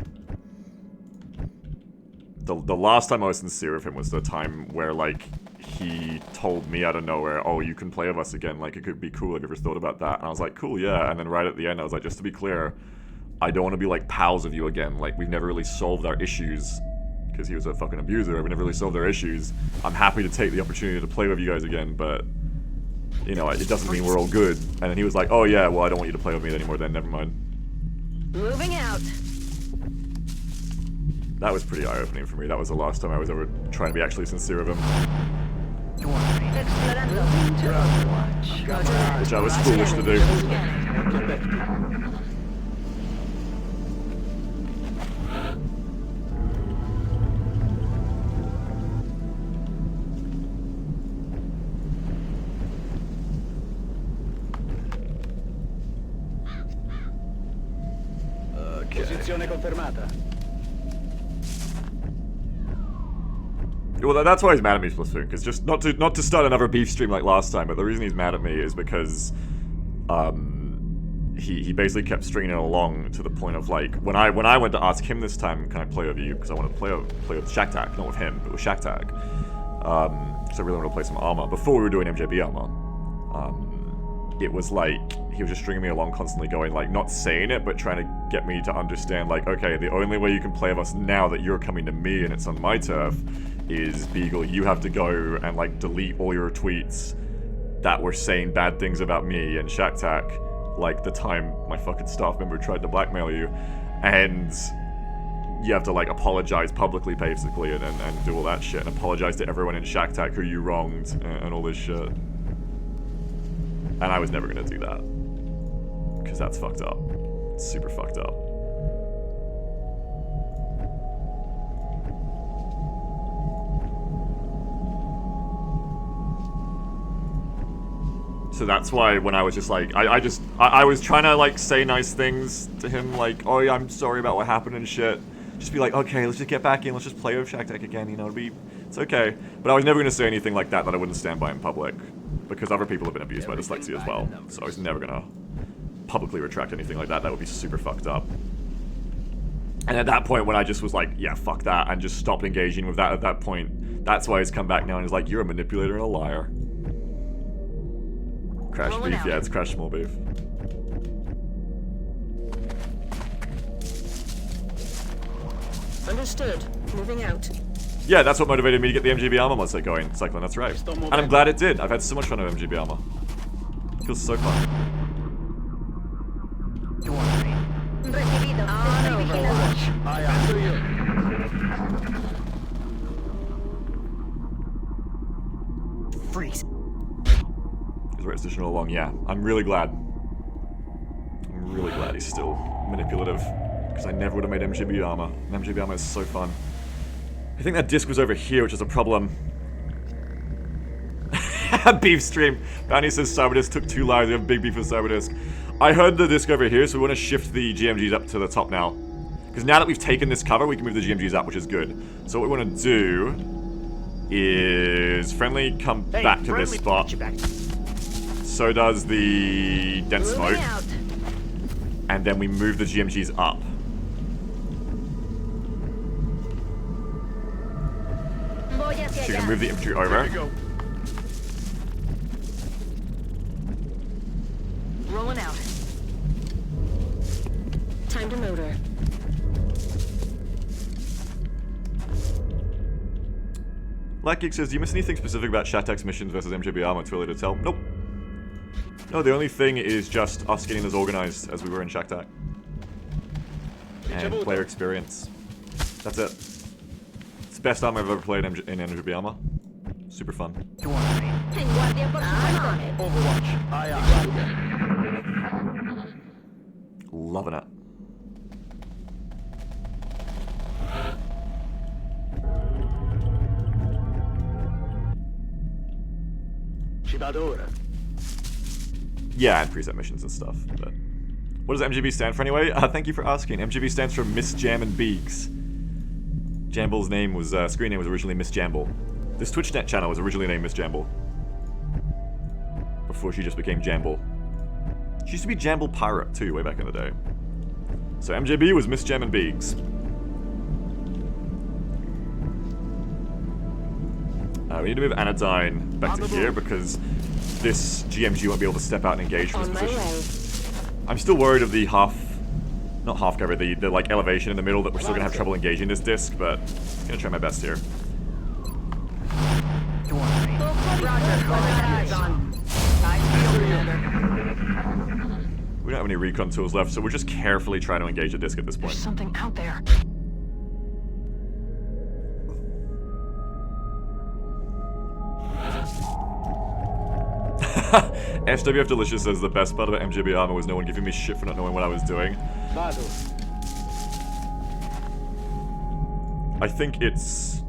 The last time I was sincere with him was the time where, like, he told me out of nowhere, oh, you can play with us again, like, it could be cool, have you ever thought about that? And I was like, cool, yeah, and then right at the end I was like, just to be clear, I don't want to be, like, pals with you again, like, we've never really solved our issues, because he was a fucking abuser, we never really solved our issues. I'm happy to take the opportunity to play with you guys again, but, you know, it doesn't mean we're all good. And then he was like, oh yeah, well, I don't want you to play with me anymore then, never mind. Moving out. That was pretty eye-opening for me. That was the last time I was ever trying to be actually sincere with him. You want me? Explorando. To Overwatch. Roger that. Which I was foolish to do. Occhio aperti. Posizione confermata. Well, that's why he's mad at me, Splatoon, because just not to start another beef stream like last time, but the reason he's mad at me is because he basically kept stringing it along to the point of like when I went to ask him this time, can I play with you, because I wanted to play with ShootCOM, not with him, but with ShootCOM, because I really wanted to play some Armor before we were doing MJB Armor. It was like he was just stringing me along constantly, going like, not saying it, but trying to get me to understand like, okay, the only way you can play with us now that you're coming to me and it's on my turf is, Beagle, you have to go and like delete all your tweets that were saying bad things about me and ShootCOM, like the time my fucking staff member tried to blackmail you, and you have to like apologize publicly basically and do all that shit and apologize to everyone in ShootCOM who you wronged and all this shit. And I was never gonna do that, because that's fucked up. It's super fucked up. So that's why when I was just like, I was trying to like say nice things to him, like, oh yeah, I'm sorry about what happened and shit. Just be like, okay, let's just get back in, let's just play with ShootCOM again, you know, it's okay. But I was never gonna say anything like that I wouldn't stand by in public, because other people have been abused by dyslexia as well. So I was never gonna publicly retract anything like that. That would be super fucked up. And at that point, when I just was like, yeah, fuck that, and just stopped engaging with that at that point, that's why he's come back now and he's like, you're a manipulator and a liar. Crash Rolling beef, out. yeah, it's crash small beef. Understood. Moving out. Yeah, that's what motivated me to get the MGB armor mod set going, Cyclone, that's right. And I'm glad it did. I've had so much fun with MGB armor. It feels so fun. Recibido. Estoy vigilando. I am to you. Freeze. He's right station all along, yeah. I'm really glad. I'm really glad he's still manipulative. Because I never would have made MGB armor. And MGB armor is so fun. I think that disc was over here, which is a problem. Beef stream. Bounty says Cyberdisc took 2 lives. We have big beef with Cyberdisc. I heard the disc over here, so we want to shift the GMGs up to the top now. Because now that we've taken this cover, we can move the GMGs up, which is good. So what we want to do is friendly come back to this spot. So does the dense smoke. Moving out. And then we move the GMGs up. Voy hacia So you're allá. gonna move the infantry over. Go. Rolling out. Time to motor. Blackgeek says, do you miss anything specific about Shatek's missions versus MGB armor? Too early to tell. Nope. No, the only thing is just us getting as organized as we were in Shatek. And player experience. That's it. It's the best armor I've ever played in MGB armor. Super fun. You want me? En guardia, por supuesto. Overwatch. I am. Loving it. Ci vado ora. Yeah, and preset missions and stuff. But what does MGB stand for anyway? Thank you for asking. MGB stands for Miss Jam and Beaks. Jamble's name was screen name was originally Miss Jamble. This TwitchNet channel was originally named Miss Jamble. Before she just became Jamble. She used to be Jamble Pirate too, way back in the day. So MJB was Miss Jam and Beaks. We need to move Anodyne back to here because this GMG won't be able to step out and engage from On this my position. way. I'm still worried of the not half cover, the like elevation in the middle that we're still gonna have trouble engaging this disc, but I'm gonna try my best here. You want me? Roger. Eyes on. We don't have any recon tools left, so we're just carefully trying to engage the disc at this point. There's something out there. SWF Delicious says the best part about MGB armor was no one giving me shit for not knowing what I was doing. Vado. I think it's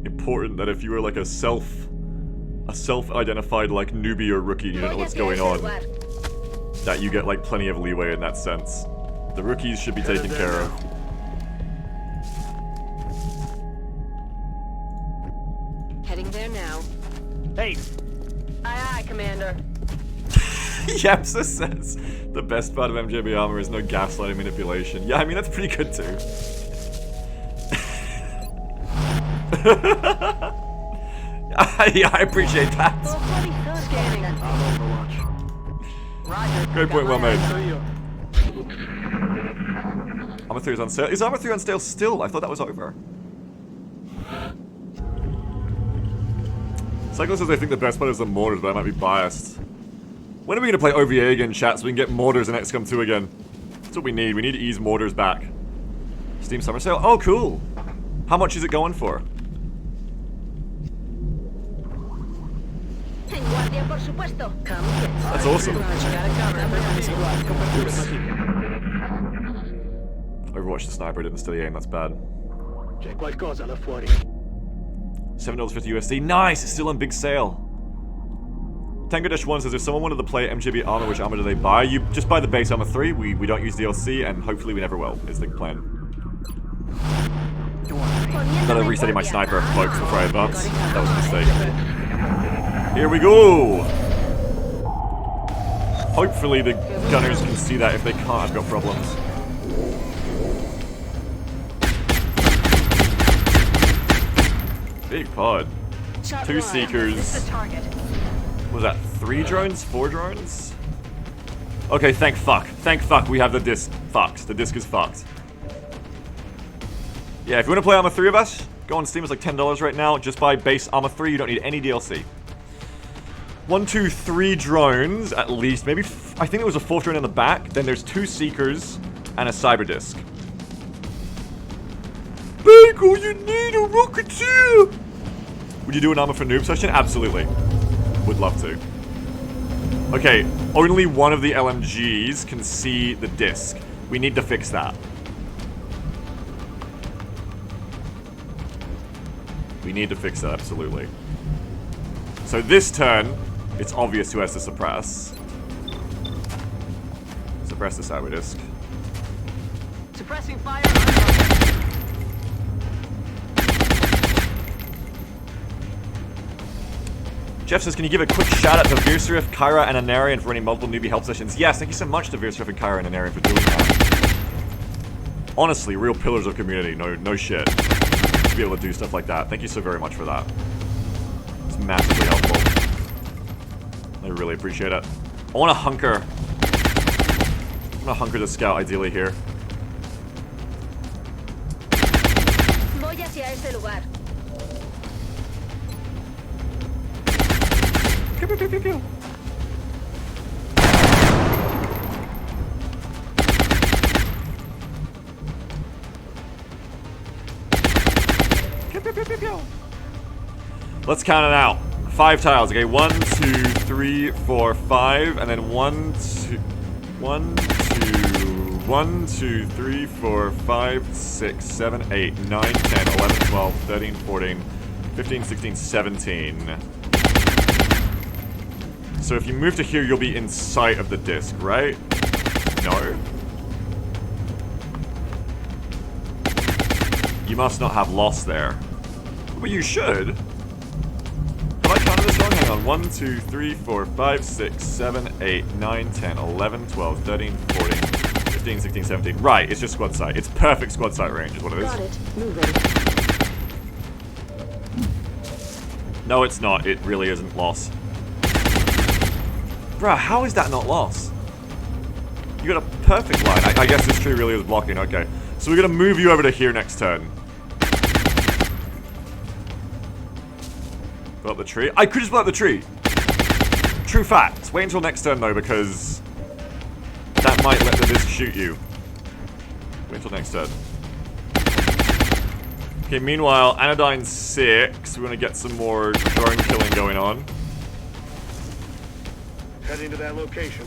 important that if you were like a self-identified like newbie or rookie, you don't know what's going on, that you get like plenty of leeway in that sense. The rookies should be taken care of. Heading there now. Hey, Aye, aye, Commander. Yapsa says the best part of MJB armor is no gaslighting manipulation. Yeah, I mean that's pretty good too. Yeah, I appreciate that. Scanning. I'm Overwatch. Roger. Great point, well made. To you. Armor 3 is on sale. Is Armor 3 on sale still? I thought that was over. Cyclo says I think the best part is the mortars, but I might be biased. When are we going to play OVA again, chat, so we can get mortars in XCOM 2 again? That's what we need. We need to ease mortars back. Steam Summer Sale? Oh, cool. How much is it going for? En guardia, por supuesto. Come get. That's awesome. Roger. Gotta cover. Overwatch the sniper didn't steady aim, that's bad. C'è qualcosa là fuori. $7.50 USD. Nice! It's still on big sale. Tango-1 says if someone wanted to play MGB armor, which armor do they buy? You just buy the base armor 3. We don't use DLC, and hopefully we never will, is the plan. Gotta resetting my sniper, folks, before I advance. That was a mistake. Here we go! Hopefully the gunners can see that. If they can't, I've got problems. Big pod. Shot 2 one. seekers. This is the target. What was that? 3 drones? 4 drones? Okay, thank fuck. Thank fuck we have the disc fucked. The disc is fucked. Yeah, if you want to play Arma 3 of us, go on Steam. It's like $10 right now. Just buy base Arma 3. You don't need any DLC. 1, 2, 3 drones, at least. Maybe, I think there was a 4th drone in the back. Then there's 2 seekers and a cyber disc. Bagel, you need a rocketeer! Would you do an Arma for Noob session? Absolutely. Would love to. Okay, only one of the LMGs can see the disc. We need to fix that. We need to fix that, absolutely. So this turn, it's obvious who has to suppress. Suppress the cyber disc. Suppressing fire. Jeff says, can you give a quick shout out to Virsrif, Kyra, and Anarian for running multiple newbie help sessions? Yes, thank you so much to Virsrif and Kyra and Anarian for doing that. Honestly, real pillars of community, no shit. To be able to do stuff like that. Thank you so very much for that. It's massively helpful. I really appreciate it. I want to hunker. I'm gonna hunker the scout ideally here. Voy hacia ese lugar. Pew, pew, pew, pew, pew. Pew, pew, pew, pew, pew. Let's count it out. 5 tiles. Okay, 1, 2, 3, 4, 5, and then 1, 2, 3, 4, 5, 6, 7, 8, 9, 10, 11, 12, 13, 14, 15, 16, 17. So if you move to here, you'll be in sight of the disc, right? No. You must not have loss there. But you should. Have I counted this wrong? Hang on. 1, 2, 3, 4, 5, 6, 7, 8, 9, 10, 11, 12, 13, 14, 15, 16, 17. Right, it's just squad sight. It's perfect squad sight range is what it is. Got it. Moving. No, it's not. It really isn't loss. Bruh, how is that not loss? You got a perfect line. I guess this tree really is blocking. Okay. So we're going to move you over to here next turn. Blow up the tree. I could just blow up the tree. True fact. Wait until next turn, though, because that might let the disc shoot you. Wait until next turn. Okay, meanwhile, Anodyne 6. We're going to get some more drone killing going on. Heading to that location.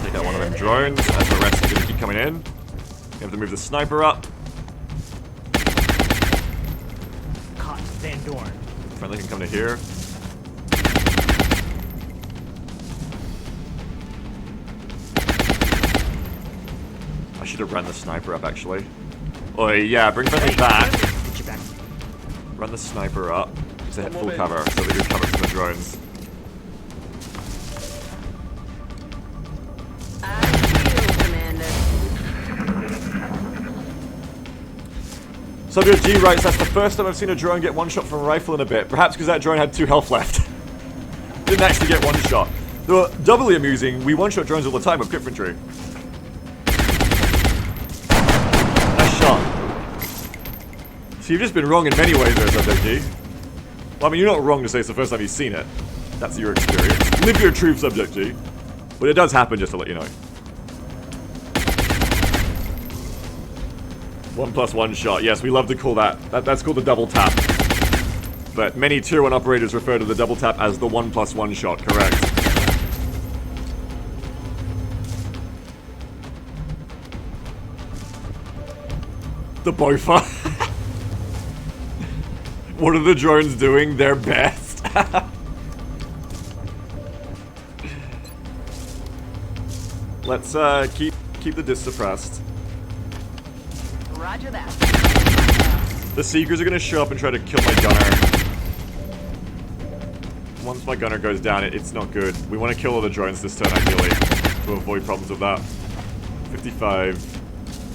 Take out one of them drones, as the rest are going to keep coming in. We have to move the sniper up. Caught Van Dorn. Friendly can come to here. I should have run the sniper up, actually. Oh, yeah, bring friendly back. Get you back. Run the sniper up. To hit full cover, so they do cover from the drones. Subject G writes, that's the first time I've seen a drone get one shot from a rifle in a bit. Perhaps because that drone had 2 health left. Didn't actually get 1 shot. Though doubly amusing, we one-shot drones all the time with infantry. Nice shot. So you've just been wrong in many ways there, Subject G. Well, I mean, you're not wrong to say it's the first time you've seen it. That's your experience. Live your truth, Subject G. But it does happen, just to let you know. 1+1 shot. Yes, we love to call that. That's called the double tap. But many Tier 1 operators refer to the double tap as the 1+1 shot, correct. The Bofa. What are the drones doing? Their best. Let's keep the disc suppressed. Roger that. The Seekers are gonna show up and try to kill my gunner. Once my gunner goes down, it's not good. We want to kill all the drones this turn, ideally, to avoid problems with that. 55,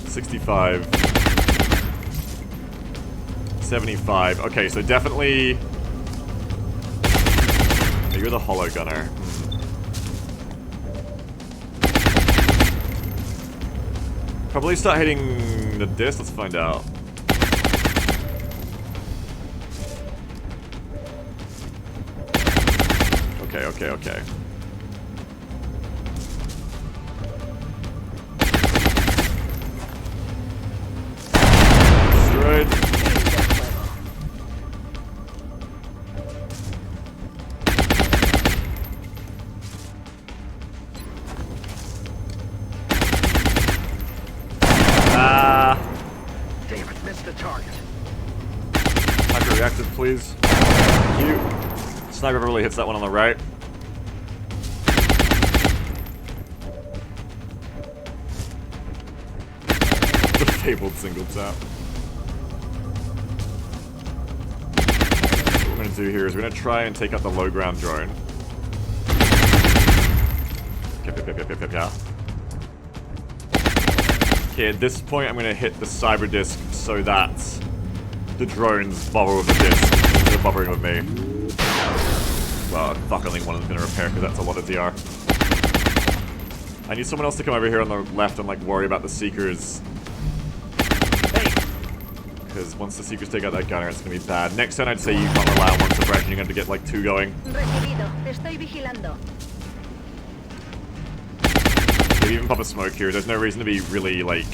65, 75. Okay, so definitely... Oh, you're the hollow gunner. Probably start hitting the disc. Let's find out. Okay. Destroyed. Damn it, missed the target. Hyper reactive, please. Thank you. Sniper really hits that one on the right. The fabled single tap. What we're gonna do here is we're gonna try and take out the low ground drone. Yeah. Okay, at this point I'm gonna hit the cyber disc so that the drones bother with the disc. They're bothering with me. Well, fuck, only one of them's gonna repair because that's a lot of DR. I need someone else to come over here on the left and like worry about the Seekers. Because once the Seekers take out that gunner, it's gonna be bad. Next turn I'd say you can't rely on one suppression, you're going to get like 2 going. Recibido. Te estoy vigilando. Maybe even pop a smoke here. There's no reason to be really, like,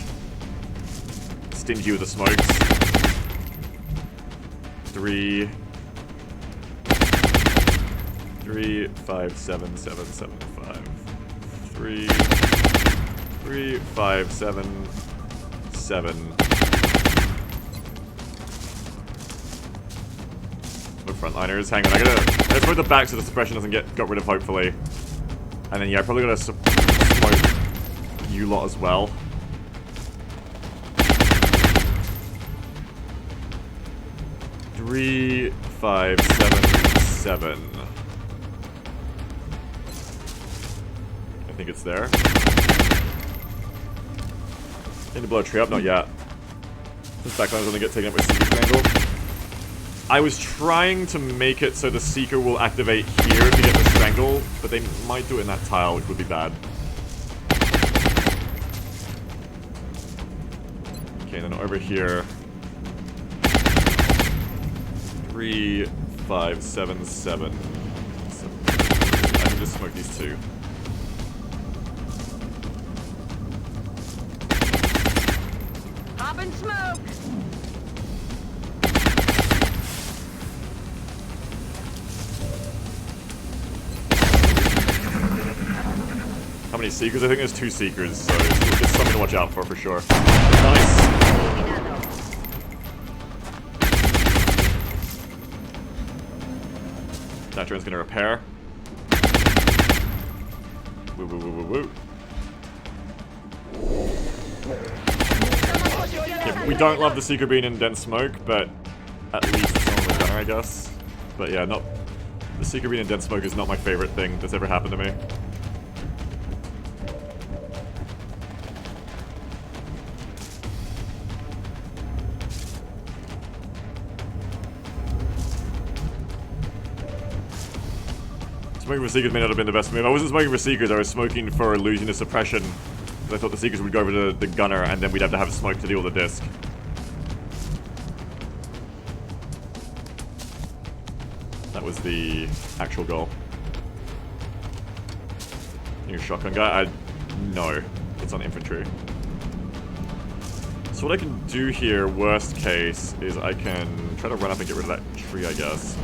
stingy with the smokes. 3, 5, 7, 7, 7, 5. 3, 5, 7, 7. Smoke frontliners. Hang on, I gotta smoke the back so the suppression doesn't get got rid of, hopefully. And then, yeah, I probably gotta smoke you lot as well. Three, 5, 7, 7. I think it's there. Need to blow a tree up? Not yet. This backline's gonna get taken up by Seeker's Strangle. I was trying to make it so the Seeker will activate here to get the Strangle, but they might do it in that tile, which would be bad. Okay, then over here. 3, 5, 7, 7. I can just smoke these 2. Pop and smoke. How many Seekers? I think there's 2 Seekers, so it's something to watch out for sure. Nice. Eliminado. That drone's gonna repair. Woo woo woo woo woo. Yeah, we don't love the Seeker being in dense smoke, but at least it's on the gunner, I guess. But yeah, not the Seeker being in dense smoke is not my favorite thing that's ever happened to me. Smoking for Seekers may not have been the best move. I wasn't smoking for Seekers, I was smoking for losing the suppression. Because I thought the Seekers would go over to the gunner and then we'd have to have smoke to deal with the disc. That was the actual goal. Your shotgun guy? No. It's on infantry. So what I can do here, worst case, is I can try to run up and get rid of that tree, I guess.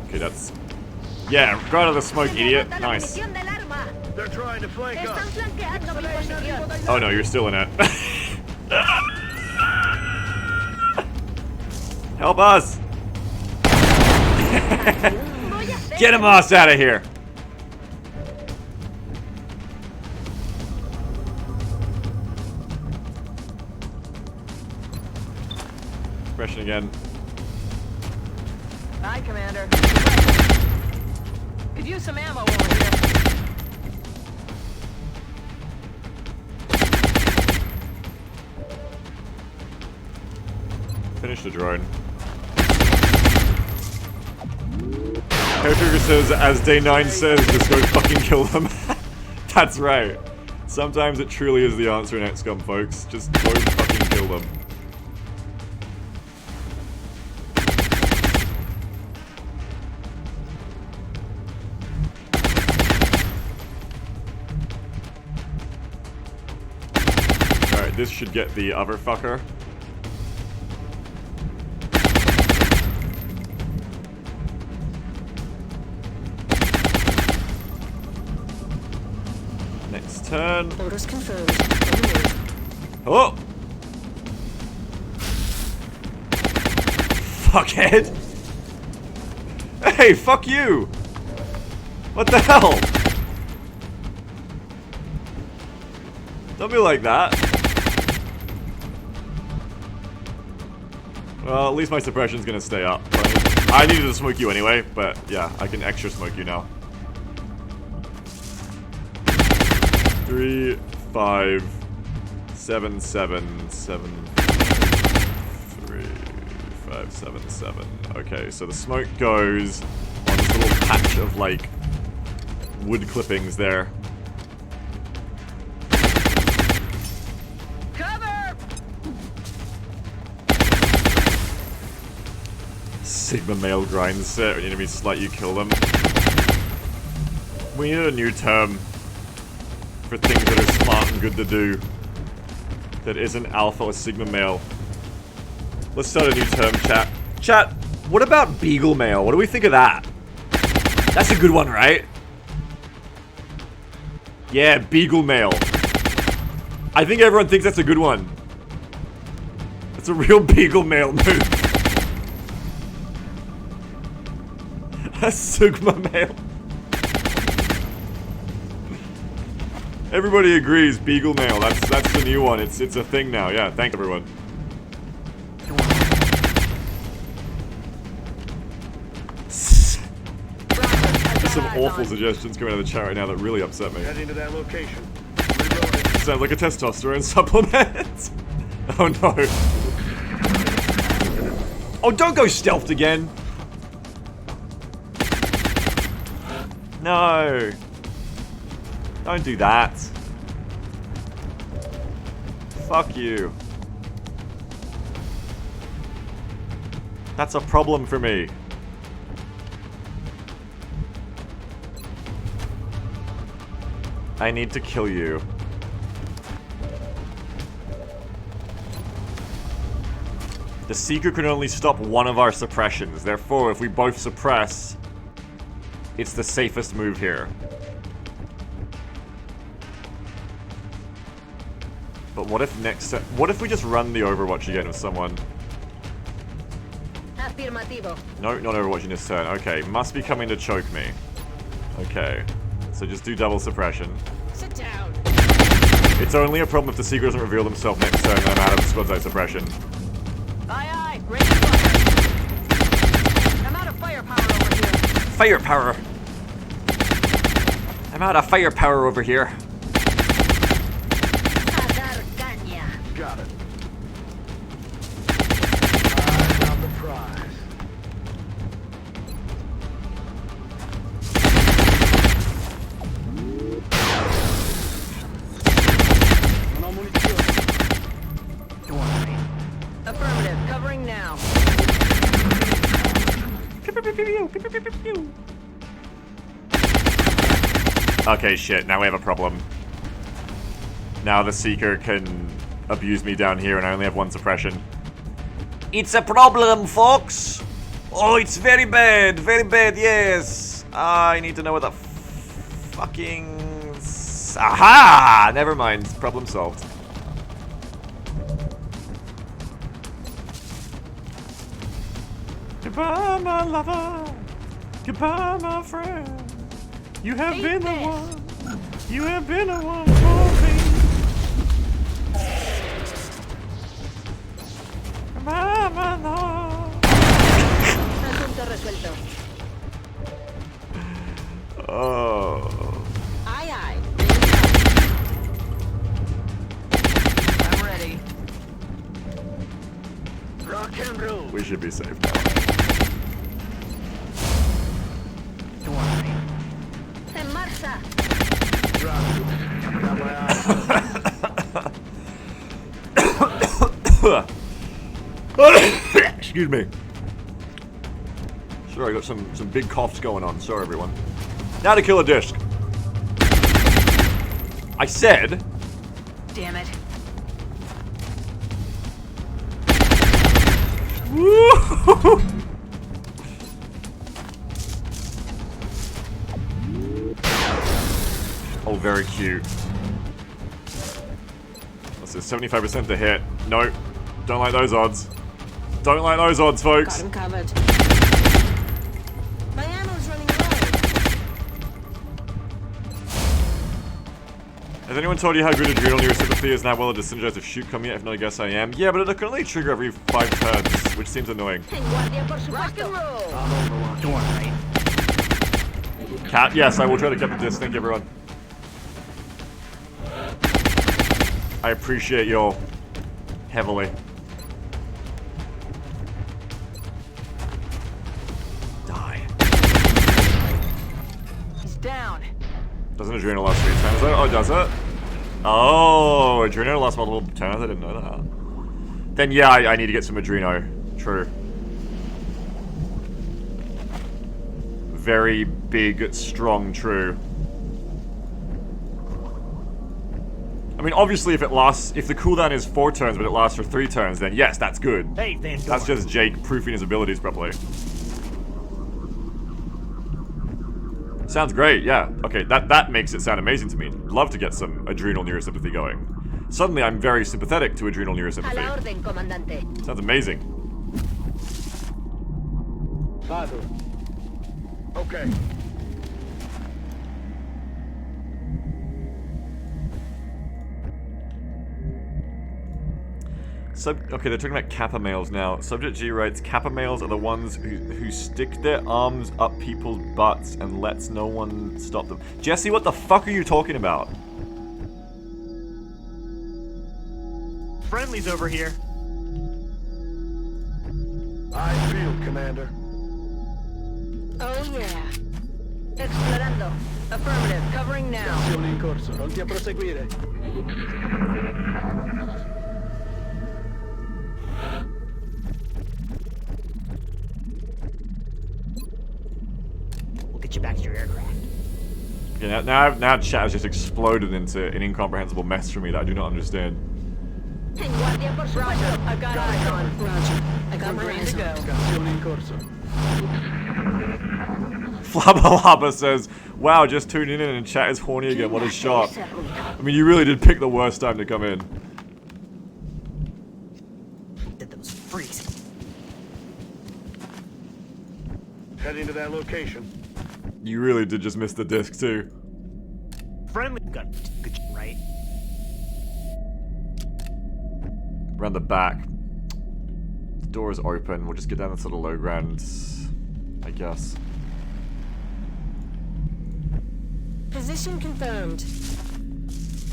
Okay, that's... Yeah, go out of the smoke, idiot. Nice. They're trying to flank us. Están flanqueando mi posición. Oh no, you're still in it. Help us! Get him ass out of here! Suppression again. Hi, Commander. Could use some ammo over here. Finish the drone. Hairtrigger says, as Day 9 says, just go fucking kill them. That's right. Sometimes it truly is the answer in XCOM, folks. Just go fucking kill them. Alright, this should get the other fucker. Next turn. Orders confirmed. Oh! Fuckhead! Hey, fuck you! What the hell? Don't be like that. Well, at least my suppression's gonna stay up. I needed to smoke you anyway, but yeah, I can extra smoke you now. 3, 5, 7, 7, 7, 3, 5, 7, 7. Okay, so the smoke goes on this little patch of, like, wood clippings there. Cover! Sigma male grind set. When enemies slight, you kill them. We need a new term for things that are smart and good to do that isn't alpha or sigma male. Let's start a new term, chat. Chat, what about beagle male? What do we think of that? That's a good one, right? Yeah, beagle male. I think everyone thinks that's a good one. It's a real beagle male move. A sigma male. Everybody agrees, beagle male. That's the new one. It's a thing now. Yeah, thank everyone. There's some awful suggestions coming out of the chat right now that really upset me. Heading to that location. Sounds like a testosterone supplement. Oh no. Oh, don't go stealthed again. No. Don't do that. Fuck you. That's a problem for me. I need to kill you. The Seeker can only stop one of our suppressions. Therefore, if we both suppress, it's the safest move here. But what if what if we just run the Overwatch again with someone? Afirmativo. No, not Overwatching this turn. Okay, must be coming to choke me. Okay, so just do double suppression. Sit down. It's only a problem if the Seeker doesn't reveal themselves next turn and I'm out of squad side suppression. Aye, aye. Ready to fire. I'm out of firepower over here. Firepower! I'm out of firepower over here. Got it. Eyes on the prize. Affirmative. Covering now. Okay, shit. Now we have a problem. Now the Seeker can abuse me down here and I only have one suppression. It's a problem, folks. Oh, it's very bad, yes. I need to know what the fucking... Aha! Never mind. Problem solved. Goodbye, my lover. Goodbye, my friend. You have been the one. You have been the one for me. Goodbye, my love. Asunto resuelto. Oh. Aye, aye. I'm ready. Rock and We should be safe now. Don't worry. En marcha. Roger. Got my eyes. Excuse me. Sorry, I got some big coughs going on. Sorry, everyone. Now to kill a disc. I said. Damn it. Woo! Oh, very cute. This is 75% to hit. No, don't like those odds. Don't like those odds, folks. Got him covered. My ammo's running low. Has anyone told you how good adrenal neurosympathy is and how well it synergizes with ShootCOM yet? If not, I guess I am. Yeah, but it can only trigger every 5 turns, which seems annoying. En guardia, por supuesto. Rock and roll. Don't worry. Cat, yes, I will try to get the disc. Thank you, everyone. I appreciate y'all heavily. Die. He's down. Doesn't adrenal last 3 turns though? Oh, does it? Oh, adrenal lasts multiple turns? I didn't know that. Then yeah, I need to get some adreno. True. Very big, strong true. I mean, obviously, if the cooldown is 4 turns, but it lasts for 3 turns, then yes, that's good. Hey, Van Dorn. That's just Jake proofing his abilities properly. Sounds great, yeah. Okay, that makes it sound amazing to me. Love to get some adrenal neurosympathy going. Suddenly, I'm very sympathetic to adrenal A la neurosympathy. orden, comandante. Sounds amazing. Father. Okay. Okay, they're talking about Kappa males now. Subject G writes, Kappa males are the ones who stick their arms up people's butts and lets no one stop them. Jesse, what the fuck are you talking about? Friendly's over here. Eyes peeled, Commander. Oh yeah. Explorando. Affirmative. Covering now. Azione in corso. Pronti a proseguire. We'll get you back to your aircraft. Okay, now chat has just exploded into an incomprehensible mess for me that I do not understand. En guardia, por supuesto. I've got eyes on. Roger. I got my eyes to go. Azione in corso. Flabba says, wow, just tuning in and chat is horny again. What a shock. I mean, you really did pick the worst time to come in. Did those freaks. Heading to that location. You really did just miss the disc, too. Friendly got good shit, right? Around the back. The door is open. We'll just get down to the low ground, I guess. Position confirmed.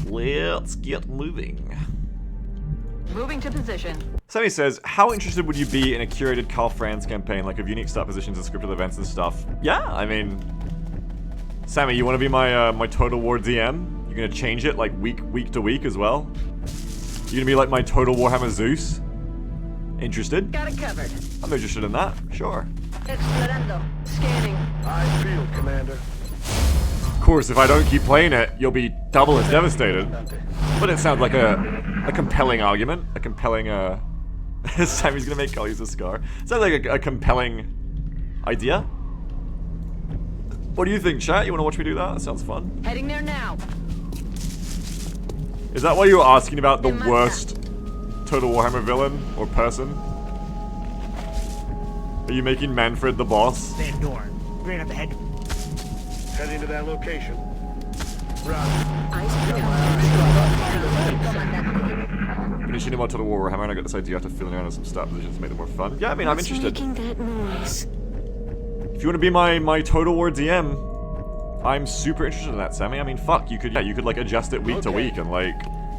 Let's get moving. Moving to position. Sammy says, how interested would you be in a curated Carl Franz campaign, like of unique start positions and scripted events and stuff? Yeah, I mean... Sammy, you want to be my my Total War DM? You're gonna change it, like, week to week as well? You're gonna be like my Total Warhammer Zeus? Interested? Got it covered. I'm interested in that, sure. Explorando. Scanning. Eyes peeled, Commander. Of course, if I don't keep playing it, you'll be double as devastated. But it sounds like a compelling argument. A compelling, Sammy's gonna make Carl use a scar. Sounds like a compelling idea. What do you think, chat? You wanna watch me do that? That sounds fun. Heading there now. Is that why you were asking about the worst Total Warhammer villain or person? Are you making Manfred the boss? Van Dorn. We're gonna have to head. Heading to that location. Roger. Eyes peeled. Comandante. Finishing about Total Warhammer, and I got this idea after filling around with some start positions to make them more fun. Yeah, I mean, I'm interested. Making that noise. If you want to be my Total War DM, I'm super interested in that, Sammy. I mean, fuck, you could like adjust it week to week and like,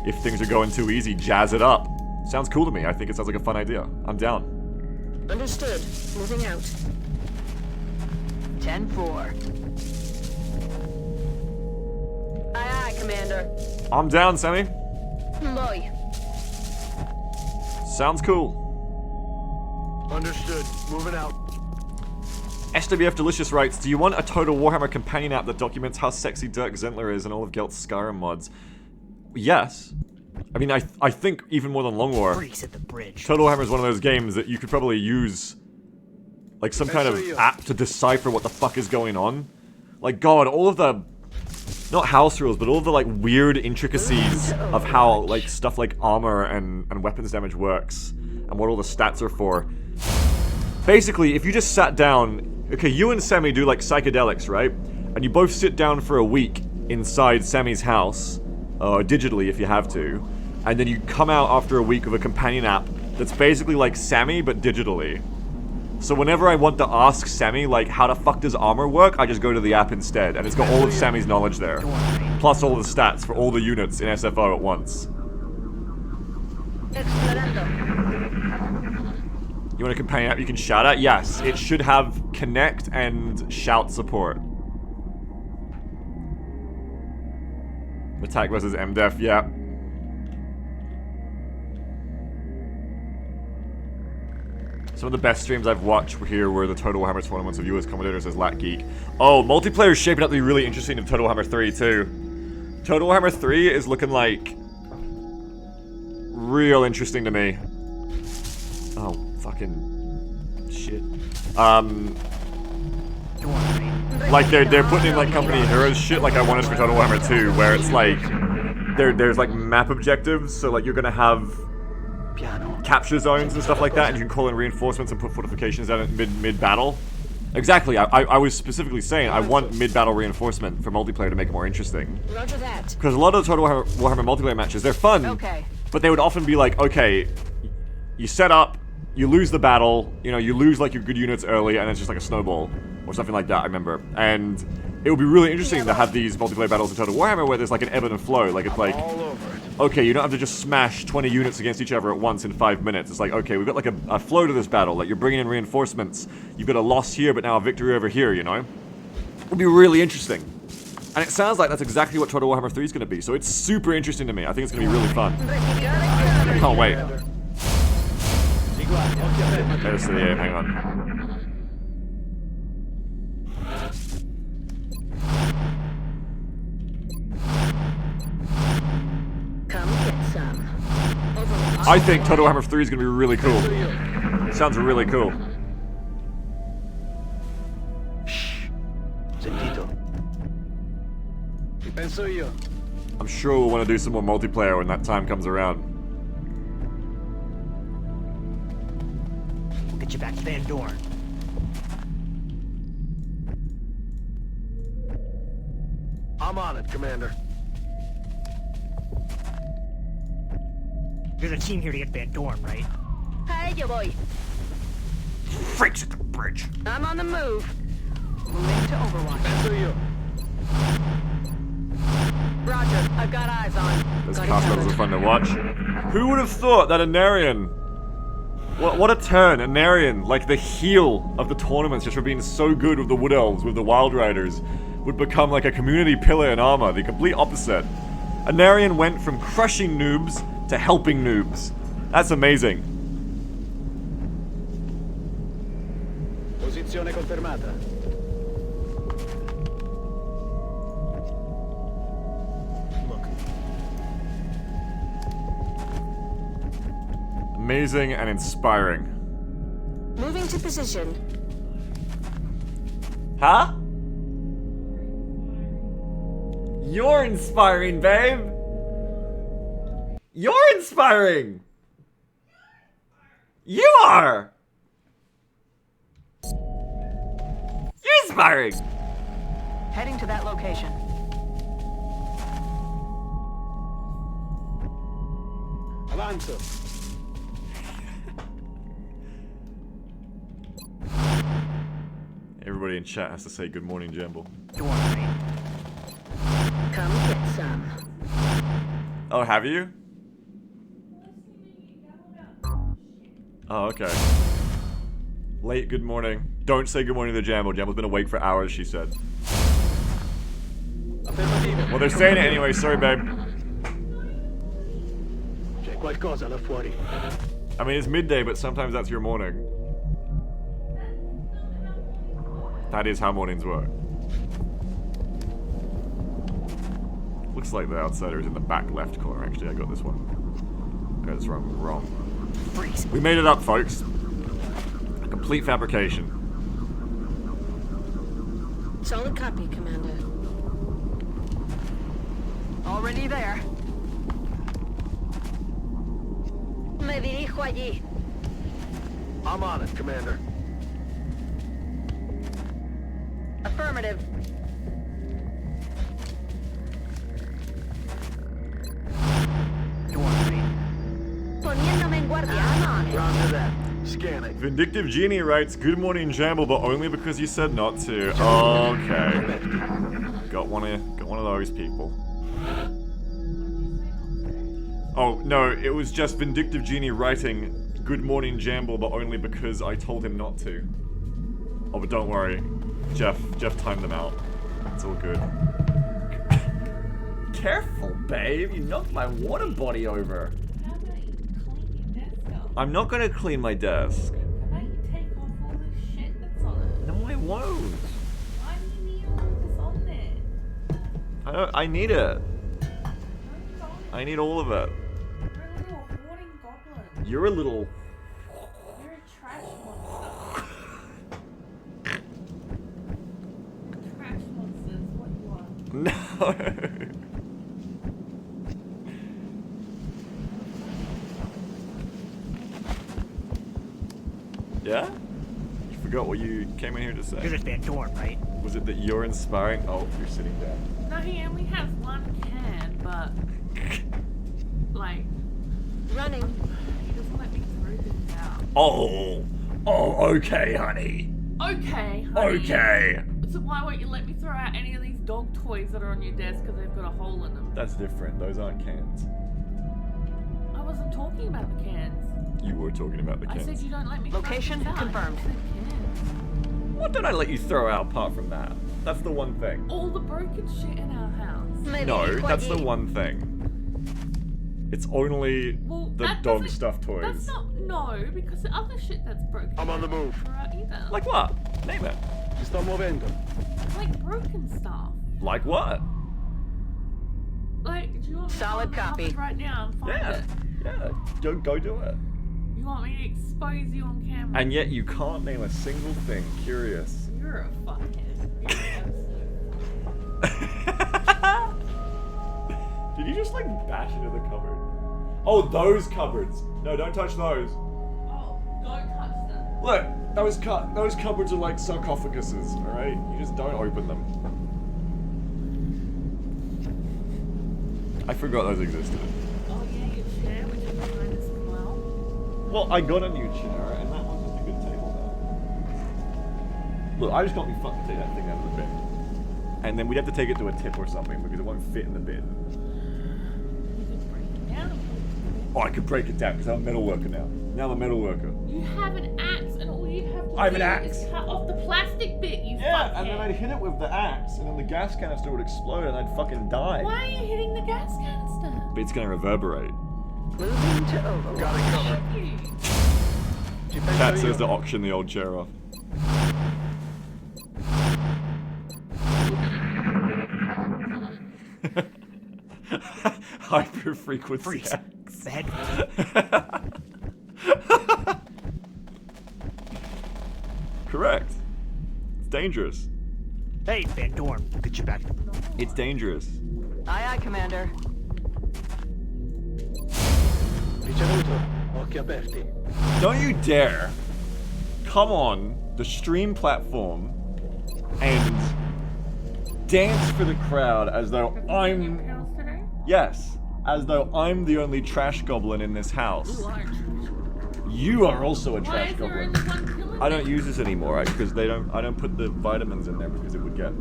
if things are going too easy, jazz it up. Sounds cool to me. I think it sounds like a fun idea. I'm down. Understood. Moving out. 10-4. Aye, aye, Commander. I'm down, Sammy. Boy. Sounds cool. Understood. Moving out. SWF Delicious writes, do you want a Total Warhammer companion app that documents how sexy Dirk Zentler is and all of Gelt's Skyrim mods? Yes. I mean, I think even more than Long War, Freaks at the bridge. Total Warhammer is one of those games that you could probably use like some kind of app to decipher what the fuck is going on. Like, God, all of the, not house rules, but all of the like weird intricacies of how like stuff like armor and weapons damage works and what all the stats are for. Basically, if you just sat down, okay, you and Sammy do like psychedelics, right? And you both sit down for a week inside Sammy's house, digitally if you have to, and then you come out after a week with a companion app that's basically like Sammy, but digitally. So whenever I want to ask Sammy, like, how the fuck does armor work, I just go to the app instead, and it's got all of Sammy's knowledge there. Plus all the stats for all the units in SFO at once. You want a companion app you can shout at? Yes, it should have connect and shout support. Attack versus MDef, yeah. Some of the best streams I've watched here were the Total Warhammer tournaments of US commentators as Lat Geek. Oh, multiplayer is shaping up to be really interesting in Total Warhammer 3 too. Total Warhammer 3 is looking like real interesting to me. Oh, fucking shit. Like they're putting in like company heroes shit like I wanted for Total Warhammer 2, where it's like there's like map objectives, so like you're gonna have capture zones and stuff like that, and you can call in reinforcements and put fortifications down at mid battle. Exactly. I was specifically saying I want mid battle reinforcement for multiplayer to make it more interesting. Roger that. Because a lot of the Total Warhammer multiplayer matches, they're fun, Okay. but they would often be like, okay, you set up, you lose the battle, you know, you lose like your good units early, and it's just like a snowball or something like that. I remember, and it would be really interesting to have these multiplayer battles in Total Warhammer where there's like an ebb and flow. Like it's like, okay, you don't have to just smash 20 units against each other at once in 5 minutes. It's like, okay, we've got like a flow to this battle. Like you're bringing in reinforcements. You've got a loss here, but now a victory over here. You know, it would be really interesting. And it sounds like that's exactly what Total Warhammer 3 is going to be. So it's super interesting to me. I think it's going to be really fun. Oh wait. There's the aim. Hang on. Come get some. I think Total Warhammer 3 is going to be really cool. Sounds really cool. Sentito. Penso io. I'm sure we'll want to do some more multiplayer when that time comes around. We'll get you back to Van Dorn. I'm on it, Commander. There's a team here to get Van Dorn, right? Hey, you boy. Freaks at the bridge. I'm on the move. Moving to Overwatch. Penso io. Roger. I've got eyes on. Those Got it cast battles covered. are fun to watch. Who would have thought that Anarian... What a turn, Anarian, like the heel of the tournaments just for being so good with the Wood Elves, with the Wild Riders, would become like a community pillar in armor, the complete opposite. Anarian went from crushing noobs to helping noobs. That's amazing. Posizione confermata. Look, Amazing and inspiring. Moving to position. Huh? You're inspiring, babe! You're inspiring! You are! You're inspiring! Heading to that location. Avanzo. Everybody in chat has to say good morning, Jumble. Dorn, right? Come get some. Oh, have you? Oh, okay. Late good morning. Don't say good morning to Jamble. Jamble's been awake for hours, she said. Well, they're saying it anyway. Sorry, babe. C'è qualcosa là fuori. I mean, it's midday, but sometimes that's your morning. That is how mornings work. Looks like the outsider is in the back left corner. Actually, I got this one. I got this wrong. Freeze. We made it up, folks. A complete fabrication. Solid copy, Commander. Already there. Me dirijo allí. I'm on it, Commander. Affirmative. Door, right? Poniéndome en guardia. I'm on it. Roger that. Scanning. Vindictive Genie writes, "Good morning, Jamble, but only because you said not to." Okay. Got one of those people. Oh no, it was just Vindictive Genie writing, "Good morning, Jamble, but only because I told him not to." Oh, but don't worry, Jeff timed them out. It's all good. Careful, babe. You knocked my water body over. How about you clean your desk up? I'm not gonna clean my desk. How about you take off all this shit that's on it? No, I won't. Why do you need all this on there? I need it. No, you don't. I need all of it. You're a little hoarding goblin. You're a little... You're a trash monster. Trash monster is what you are. No. Yeah? You forgot what you came in here to You're say. just Van Dorn, right? Was it that you're inspiring? Oh, you're sitting down. No, he only has one can, but like Running. he doesn't let me throw things out. Oh, okay, honey. Okay, honey. Okay. So why won't you let me throw out any of these dog toys that are on your desk because they've got a hole in them? That's different. Those aren't cans. I wasn't talking about the cans. You were talking about the I cans. said you don't let me throw Location things out. confirmed. I said cans. What did I let you throw out apart from that? That's the one thing. All the broken shit in our house. Me No, dirijo that's the allí. one thing. It's only Well, the that dog doesn't- stuffed toys. That's not no, because the other shit that's broken. I'm on the I don't move. throw out either. Like what? Name it. Si sto muovendo. Like broken stuff. Like what? Like, do you want me Solid to go on the copy. cupboard right now and find Yeah. it? Yeah. Go do it. You want me to expose you on camera? And yet you can't name a single thing. Curious. You're a fuckhead. You're an absolute. Did you just like bash into the cupboard? Oh, those cupboards. No, don't touch those. Oh, don't touch them. Look, those cupboards are like sarcophaguses, alright? You just don't open them. I forgot those existed. Oh yeah, your chair, which is behind us as well. Well, I got a new chair, and that one's just a good table now. Look, I just got me fucking take that thing out of the bin. And then we'd have to take it to a tip or something because it won't fit in the bin. You could break it down. Oh, I could break it down because I'm a metal worker now. Now I'm a metal worker. You have an axe, and all you have to I have do an axe. is cut off the plastic bit, you Yeah, fuckhead. and then I'd hit it with the axe, and then the gas canister would explode, and I'd fucking die. Why are you hitting the gas canister? But it's gonna reverberate. Moving to Overwatch. Got it covered. Thank you. Ci penso Cat io. says to auction the old chair off. Hyper frequency Freeze. axe. The head. Correct. It's dangerous. Hey, Van Dorn, we'll get you back. It's dangerous. Aye, aye, Commander. Ricevuto. Occhi aperti. Don't you dare come on the stream platform and dance for the crowd as though I'm... Pills today? Yes, as though I'm the only trash goblin in this house. You are. You are also a Why trash is there goblin. only one pill in I there? don't use this anymore because I don't put the vitamins in there because it would get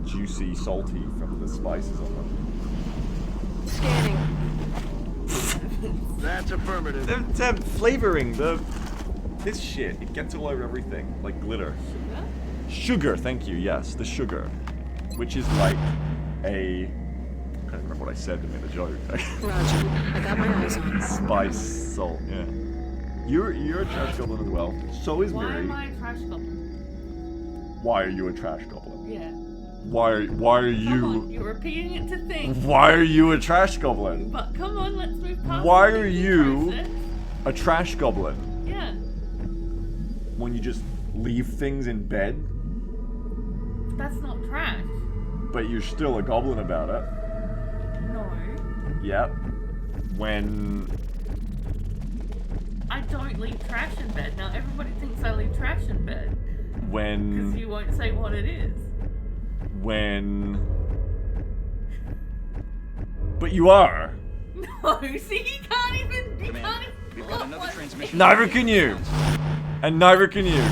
juicy, salty from the spices on them. Scanning. That's affirmative. They're flavoring the This shit, it gets all over everything, like glitter. Sugar? Sugar, thank you, yes, the sugar. Which is like a... I can't remember what I said to make the joke. Roger. I got my eyes on. Spice, salt, yeah. You're a trash goblin as well. So is Why Miri. am I a trash goblin? Why are you a trash goblin? Yeah. Why are Come on, you... you're repeating it to think. Why are you a trash goblin? But come on, let's move past Why the are thinking you process. a trash goblin? Yeah. When you just leave things in bed, That's not trash. but you're still a goblin about it. No. Yep. When... I don't leave trash in bed. Now everybody thinks I leave trash in bed. Because When... you won't say what it is. When... But you are. No, see, you can't even. We've got another transmission. Neither can you. And neither can you.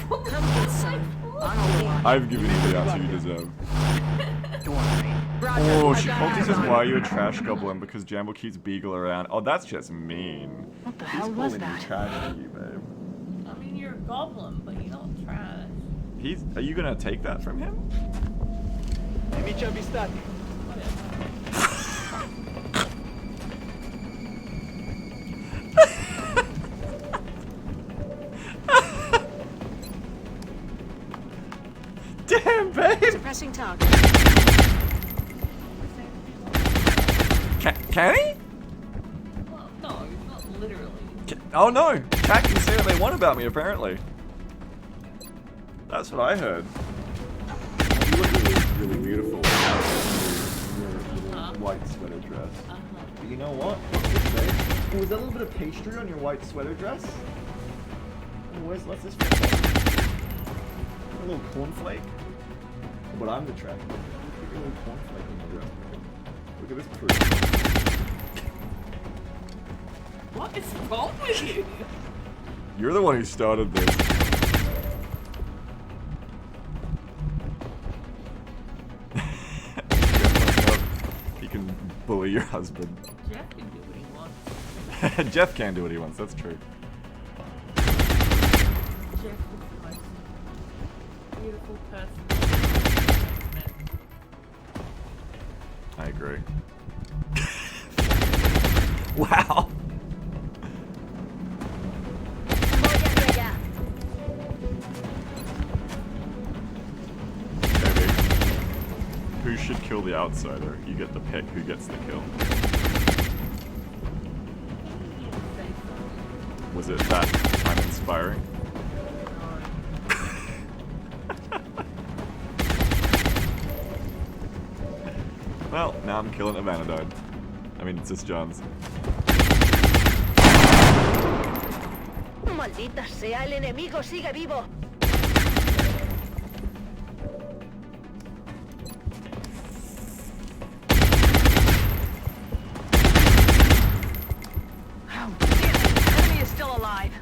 Come on, son. I don't know why. I've given you the answer you deserve. Roger. Oh, I got Chipotle eyes says, on. why are you a trash goblin? Because Jambo keeps Beagle around. Oh, that's just mean. What the He's hell was calling that? you trash to you, babe. I mean, you're a goblin, but you're not trash. Are you gonna take that from him? Whatever. Damn, babe! Suppressing target. Can he? Well, no, not literally. Oh no! Cat can say what they want about me, apparently. That's what I heard. You look really beautiful in your white sweater dress. But you know what? Oh, was that a little bit of pastry on your white sweater dress? Oh, what's this for? A little cornflake? But I'm the trash. Look at a little cornflake on my dress. Look at this proof. What is wrong with you? You're the one who started this. He can bully your husband. Jeff can do what he wants. Jeff can do what he wants, that's true. Jeff is the most beautiful person. I agree. Wow. Maybe. Who should kill the outsider? You get to pick who gets the kill. Was it that uninspiring? Well, now I'm killing a Vanadine. I mean, it's just John's. Maldita sea, el enemigo sigue vivo. Oh, damn it. Enemy is still alive.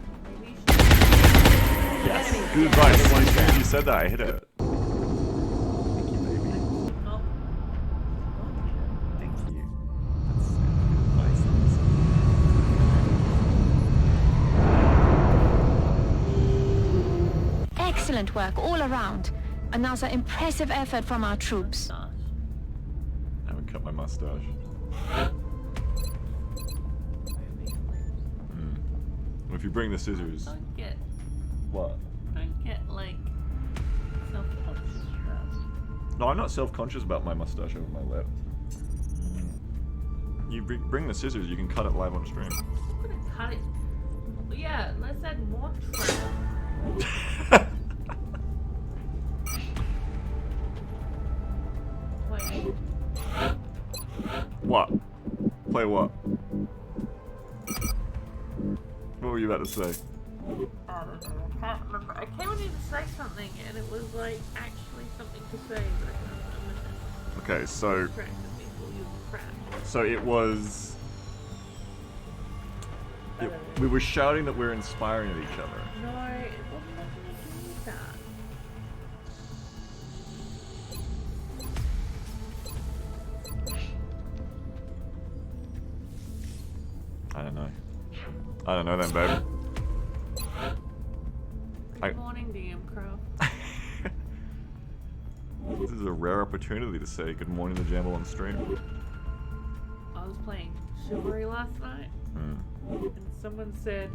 Yes. Good advice. As soon as you said that, I hit it. Thank you, baby. Thank you. That's advice. Excellent work all around. Another impressive effort from our troops. I haven't cut my mustache. Well, if you bring the scissors. Don't get, What? like, self-conscious about. No, I'm not self-conscious about my mustache over my lip. You bring the scissors, you can cut it live on stream. I'm gonna cut it. Yeah, let's add more trim. Wait. What? Play what? What were you about to say? I don't know. I can't remember. I came in here to say something, and it was like actually something to say, but I can't remember. Okay, so Distracted me while you were crap. so it was. We were shouting that we're inspiring at each other. No, it wasn't nothing to do with that. I don't know. I don't know then, babe. Good morning, DM Craft. This is a rare opportunity to say good morning to Jamble on stream. I was playing Chivalry last night, and someone said,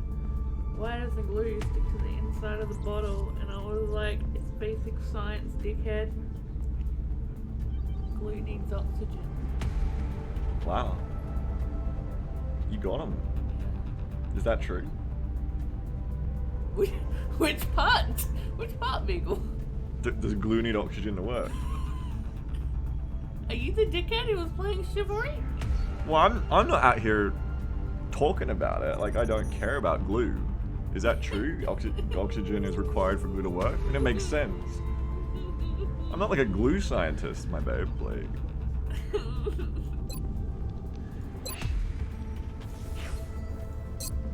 "Why does the glue stick to the inside of the bottle?" And I was like, "It's basic science, dickhead. Glue needs oxygen." Wow. You got him. Is that true? Which part? Which part, Beagle? Does glue need oxygen to work? Are you the dickhead who was playing Chivalry? Well, I'm not out here talking about it. Like, I don't care about glue. Is that true? Oxygen is required for glue to work? I mean, it makes sense. I'm not like a glue scientist, my babe. Like...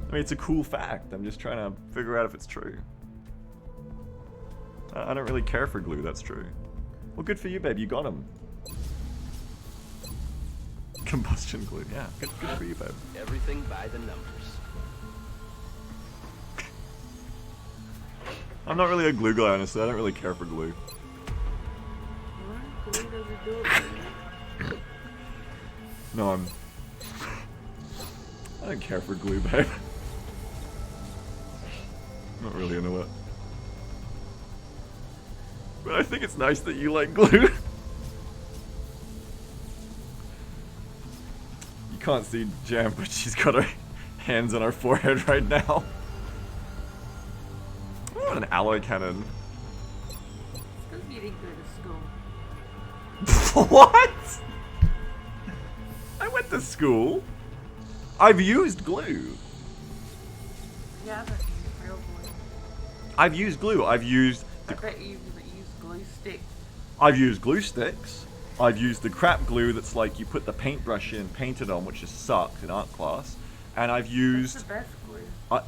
I mean, it's a cool fact. I'm just trying to figure out if it's true. I don't really care for glue, that's true. Well, good for you, babe. You got him. Combustion glue, yeah. Good for you, babe. Everything by the numbers. I'm not really a glue guy, honestly. I don't really care for glue. What? Glue doesn't do it for you. No, I don't care for glue, babe. Not really into it. But I think it's nice that you like glue. You can't see Jam, but she's got her hands on her forehead right now. I want an alloy cannon. It's because you didn't go to school. What? I went to school. I've used glue. You haven't used real glue. I've used glue. I've used I bet you used glue sticks. I've used glue sticks. I've used the crap glue that's like you put the paintbrush in, paint it on, which just sucks in art class. And I've used... That's the best glue.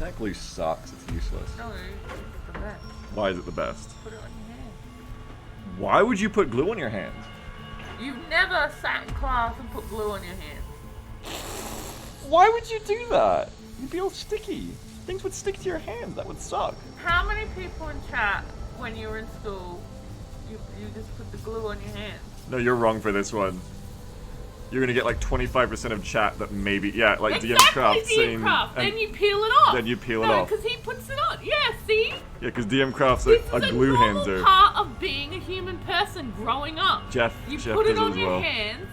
That glue sucks. It's useless. No, it's the best. Why is it the best? Put it on your hand. Why would you put glue on your hand? You've never sat in class and put glue on your hand. Why would you do that? You'd be all sticky. Things would stick to your hands. That would suck. How many people in chat, when you were in school, you just put the glue on your hands? No, you're wrong for this one. You're gonna get like 25% of chat that maybe, yeah, like Exactly, DM Craft saying... DM Craft. Then you peel it off. Then you peel it no, off. because he puts it on. Yeah, see? Yeah, because DM Craft's This a is glue a normal hander. part of being a human person growing up. Jeff You does put it as on your well. hands,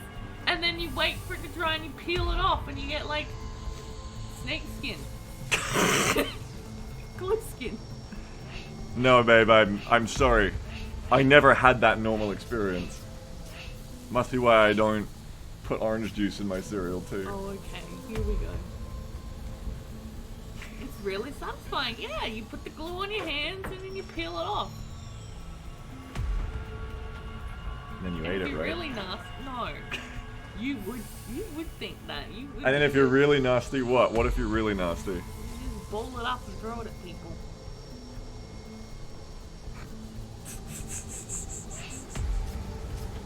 and then you wait for it to dry, and you peel it off, and you get like snake skin, glue skin. No, babe, I'm sorry. I never had that normal experience. Must be why I don't put orange juice in my cereal too. Oh, okay. Here we go. It's really satisfying. Yeah, you put the glue on your hands, and then you peel it off. And then you And ate if it, you're right? really nasty, no. You would think that. You would. And then if you're really nasty, what? What if you're really nasty? You just bowl it up and throw it at people.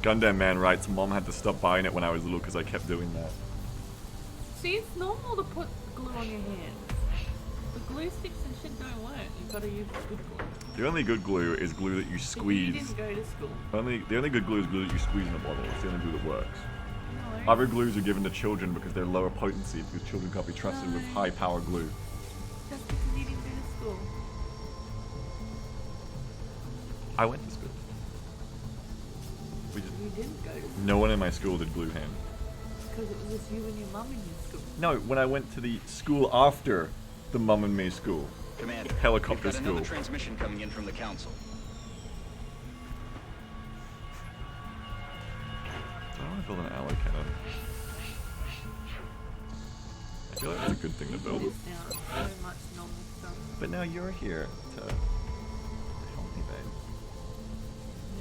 Gundam Man writes, Mom had to stop buying it when I was little because I kept doing that. See, it's normal to put glue on your hands. The glue sticks and shit don't work. You've got to use good glue. The only good glue is glue that you You squeeze. didn't go to school. The only good glue is glue that you squeeze in a bottle. It's the only glue that works. No. Other glues are given to children because they're lower potency because children can't be trusted with high power glue. That's because you didn't go to school. I went to school. We just, You didn't go to school no one in my school did glue hand. because it was just you and your mum in your school. No, when I went to the school after the mum and me school. Commander, Helicopter we've got another school. transmission coming in from the council. I don't want to build an alloy cannon. I feel like that's a good thing to build. This now, so much normal stuff. But now you're here to help me, babe.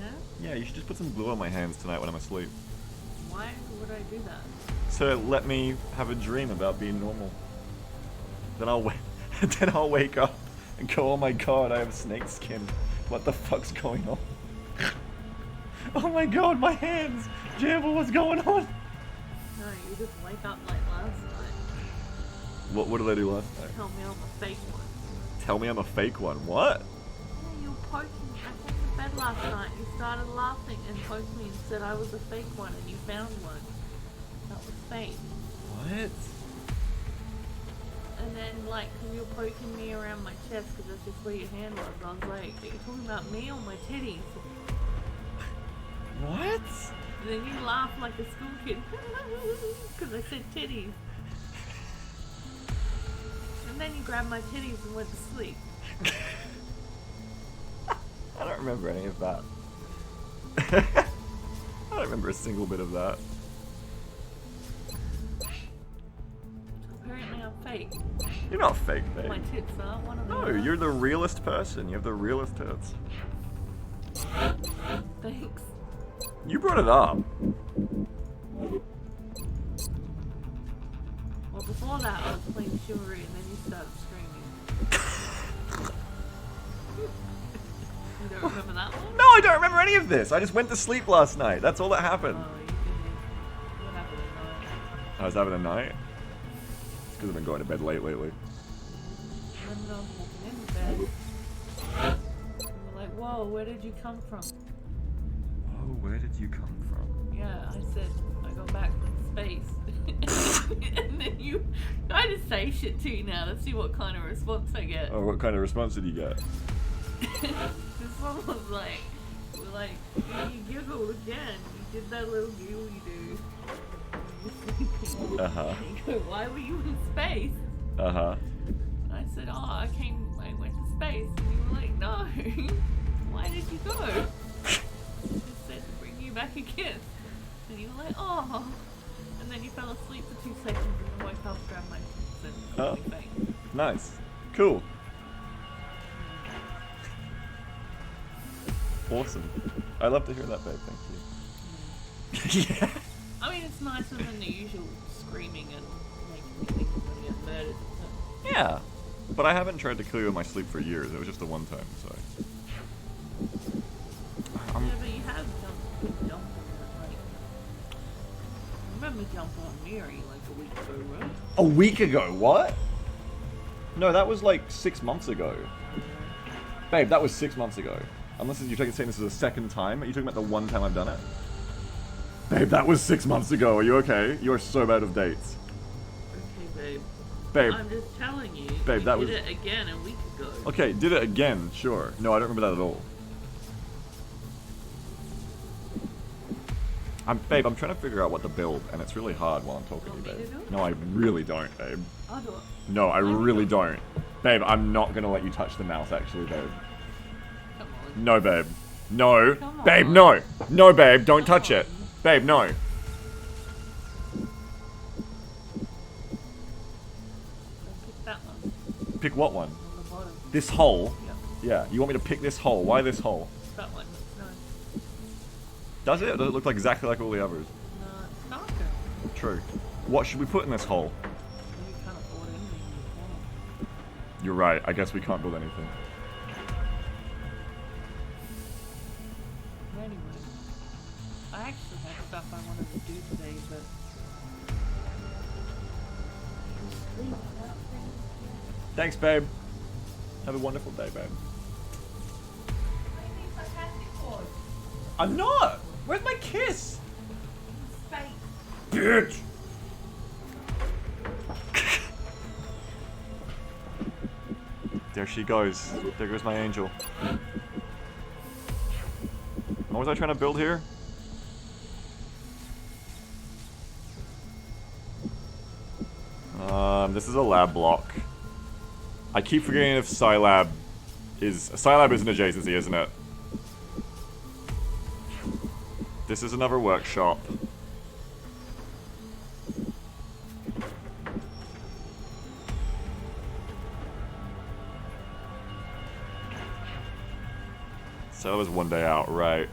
Yeah? Yeah, you should just put some glue on my hands tonight when I'm asleep. Why would I do that? So let me have a dream about being normal. Then I'll wake up and go, oh my god, I have snake skin. What the fuck's going on? Oh my god, my hands! Jamble, what's going on? No, you just wake up like last night. What did I do last night? Tell me I'm a fake one. Tell me I'm a fake one. What? Yeah, you were poking. I went to bed last night. You started laughing and poked me and said I was a fake one, and you found one. That was fake. What? And then, like, cause you were poking me around my chest, because that's just where your hand was. I was like, are you talking about me or my titties? What? And then you laughed like a school kid, because I said titties. And then you grabbed my titties and went to sleep. I don't remember any of that. I don't remember a single bit of that. Apparently I'm fake. You're not fake, babe. My tits are one of them. No, you're the realest person. You have the realest tits. Thanks. You brought it up. Well, before that I was playing chivalry and then you started screaming. You don't remember that one? No, I don't remember any of this. I just went to sleep last night. That's all that happened. Oh, you didn't. What happened at night? I was having a night. It's because I've been going to bed late lately. And then I was walking into bed. And you're like, whoa, where did you come from? Oh, where did you come from? Yeah, I said, I got back from space. And then you, I just say shit to you now to see what kind of response I get. Oh, what kind of response did you get? This one was like, you giggled again. You did that little giggle you do. Uh-huh. And you go, why were you in space? Uh-huh. And I said, oh, I went to space. And you were like, no. Why did you go? I just said to bring you back again. And you were like, oh. And then you fell asleep for 2 seconds and then woke up, grabbed my tits and called me fake. Nice. Cool. Awesome. I love to hear that, babe. Thank you. Yeah. I mean, it's nicer than the usual screaming and making me think I'm gonna get murdered. So. Yeah. But I haven't tried to kill you in my sleep for years. It was just the one time, so. Yeah, but you have jumped on like. I remember jumping on Mary like a week ago, right? A week ago? What? No, that was like 6 months ago. Babe, that was 6 months ago. Unless you're saying this is the second time. Are you talking about the one time I've done it? Babe, that was 6 months ago. Are you okay? You are so bad of dates. Okay, babe. Babe. I'm just telling you. Babe, you that did was... it again a week ago. Okay, did it again, sure. No, I don't remember that at all. Babe, I'm trying to figure out what to build, and it's really hard while I'm talking to you, babe. No, I really don't, babe. I'll do it. No, I really don't. Babe, I'm not gonna let you touch the mouse, actually, babe. Come on. No, babe. No. Come Babe, on. no. No, babe, don't touch it. Babe, no. Let's pick that one. Pick what one? On the bottom. This hole? Yep. Yeah, you want me to pick this hole? Why this hole? That one. No. Does it? Or does it look exactly like all the others? No, it's darker. True. What should we put in this hole? You can't afford anything in the corner. You're right, I guess we can't build anything. Anyway, I actually had stuff I wanted to do today, but Thanks, babe. Have a wonderful day, babe. I'm not! Where's my kiss? Bitch! There she goes. There goes my angel. What was I trying to build here? This is a lab block. I keep forgetting if Scilab is an adjacency, isn't it? This is another workshop. So that was one day out, right?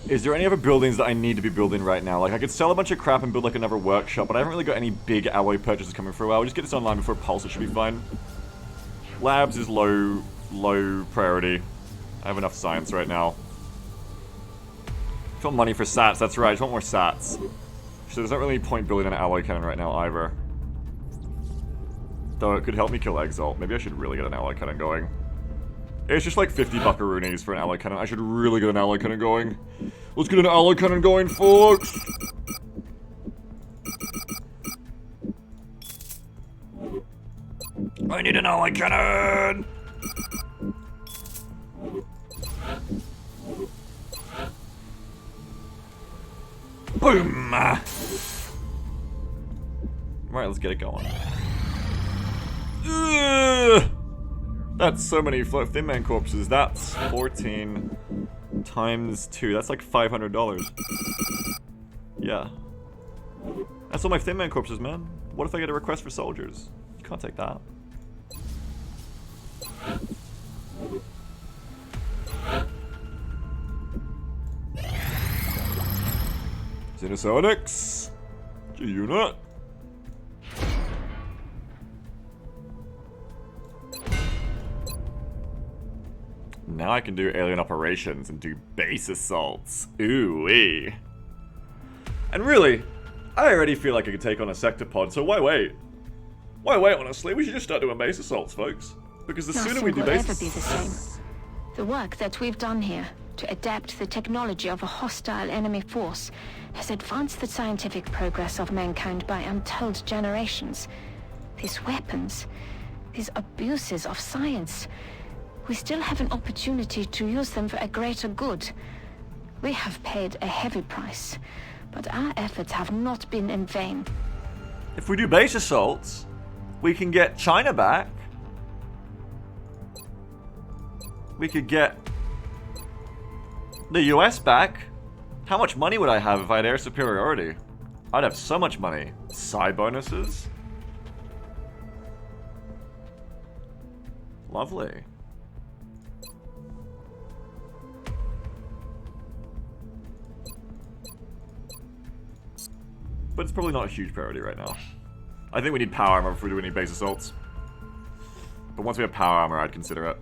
Is there any other buildings that I need to be building right now? Like, I could sell a bunch of crap and build, like, another workshop, but I haven't really got any big alloy purchases coming through. I'll just get this online before Pulse, it should be fine. Labs is low priority. I have enough science right now. I want money for sats, that's right, I just want more sats. So there's not really any point building an alloy cannon right now, either. Though it could help me kill Exalt. Maybe I should really get an ally cannon going. It's just like 50 buckaroonies for an ally cannon. I should really get an ally cannon going. Let's get an ally cannon going, folks! I need an ally cannon! Boom! Right, let's get it going. Ugh! That's so many Thin Man corpses. That's 14 times 2. That's like $500. Yeah. That's all my Thin Man corpses, man. What if I get a request for soldiers? You can't take that. Xenosonics! G-Unit! Now I can do alien operations and do base assaults. Ooh-wee. And really, I already feel like I could take on a sector pod, so why wait? Why wait, honestly? We should just start doing base assaults, folks. Because the sooner we do base... Nothing will ever be the same. The work that we've done here to adapt the technology of a hostile enemy force has advanced the scientific progress of mankind by untold generations. These weapons, these abuses of science, we still have an opportunity to use them for a greater good. We have paid a heavy price, but our efforts have not been in vain. If we do base assaults, we can get China back. We could get the US back. How much money would I have if I had air superiority? I'd have so much money. Psi bonuses. Lovely. But it's probably not a huge priority right now. I think we need power armor before we do any base assaults. But once we have power armor, I'd consider it.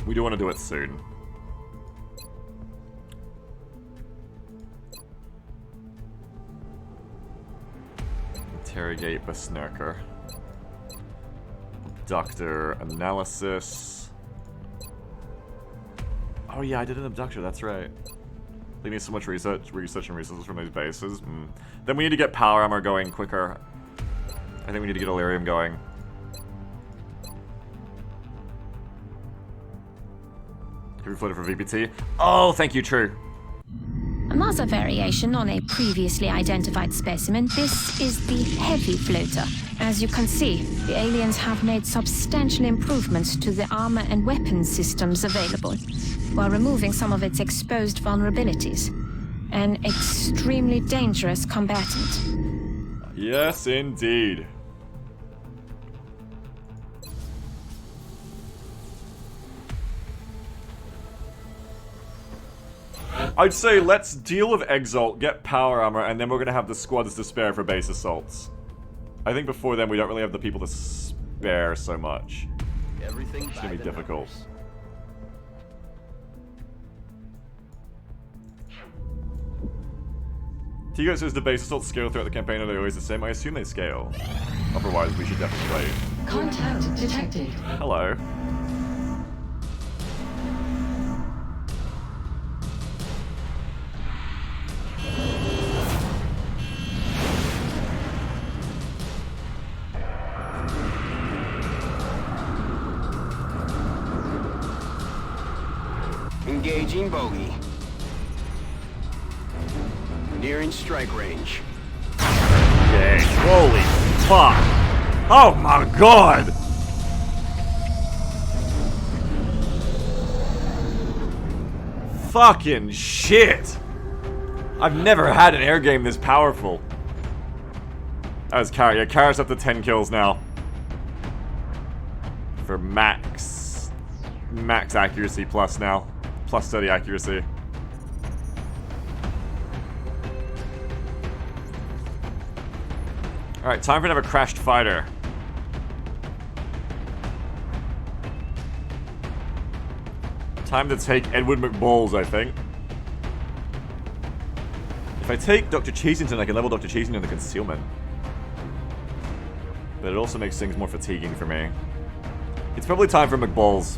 We do want to do it soon. Interrogate Besnarker. Abductor analysis. Oh yeah, I did an abductor, that's right. They need so much research and resources from those bases. Then we need to get power armor going quicker. I think we need to get Illyrium going. Have you floated for VPT? Oh, thank you, true. Another variation on a previously identified specimen, this is the heavy floater. As you can see, the aliens have made substantial improvements to the armor and weapons systems available, while removing some of its exposed vulnerabilities. An extremely dangerous combatant. Yes, indeed. I'd say let's deal with Exalt, get power armor, and then we're gonna have the squads to spare for base assaults. I think before then we don't really have the people to spare so much. Everything It's gonna be difficult. Tigo says the base assaults scale throughout the campaign, are they always the same? I assume they scale. Otherwise, we should definitely wait. Contact detected. Hello. Engaging bogey. Nearing strike range. Dang, holy fuck. Oh my god! Fucking shit! I've never had an air game this powerful. That was Kara. Yeah, Kara's up to 10 kills now. For max accuracy plus now. Plus steady accuracy. Alright, time for another crashed fighter. Time to take Edward McBalls, I think. If I take Dr. Cheesington, I can level Dr. Cheesington to concealment. but it also makes things more fatiguing for me. It's probably time for McBalls.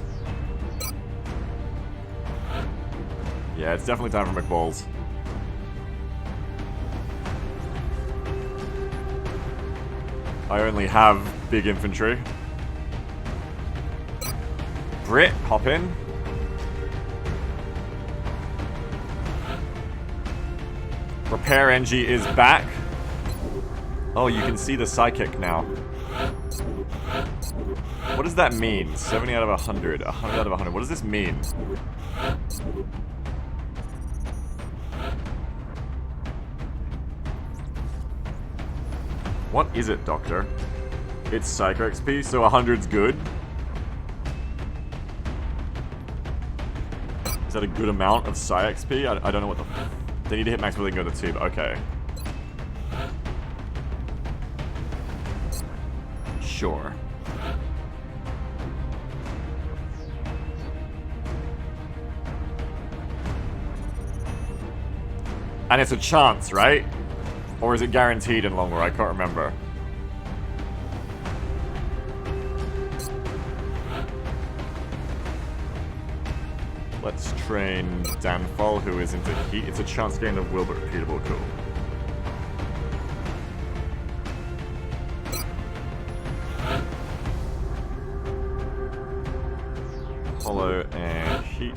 Yeah, it's definitely time for McBalls. I only have big infantry. Brit, hop in. Repair NG is back. Oh, you can see the psychic now. What does that mean? 70 out of 100. 100 out of 100. What does this mean? What is it, Doctor? It's Psycho XP, so 100's good. Is that a good amount of Psy XP? I don't know what the... They need to hit max before they can go to the tube. Okay. Sure. And it's a chance, right? Or is it guaranteed in Long War? I can't remember. Let's train Danfall, who is into heat. It's a chance gain of will, but repeatable. Cool. Hollow and heat.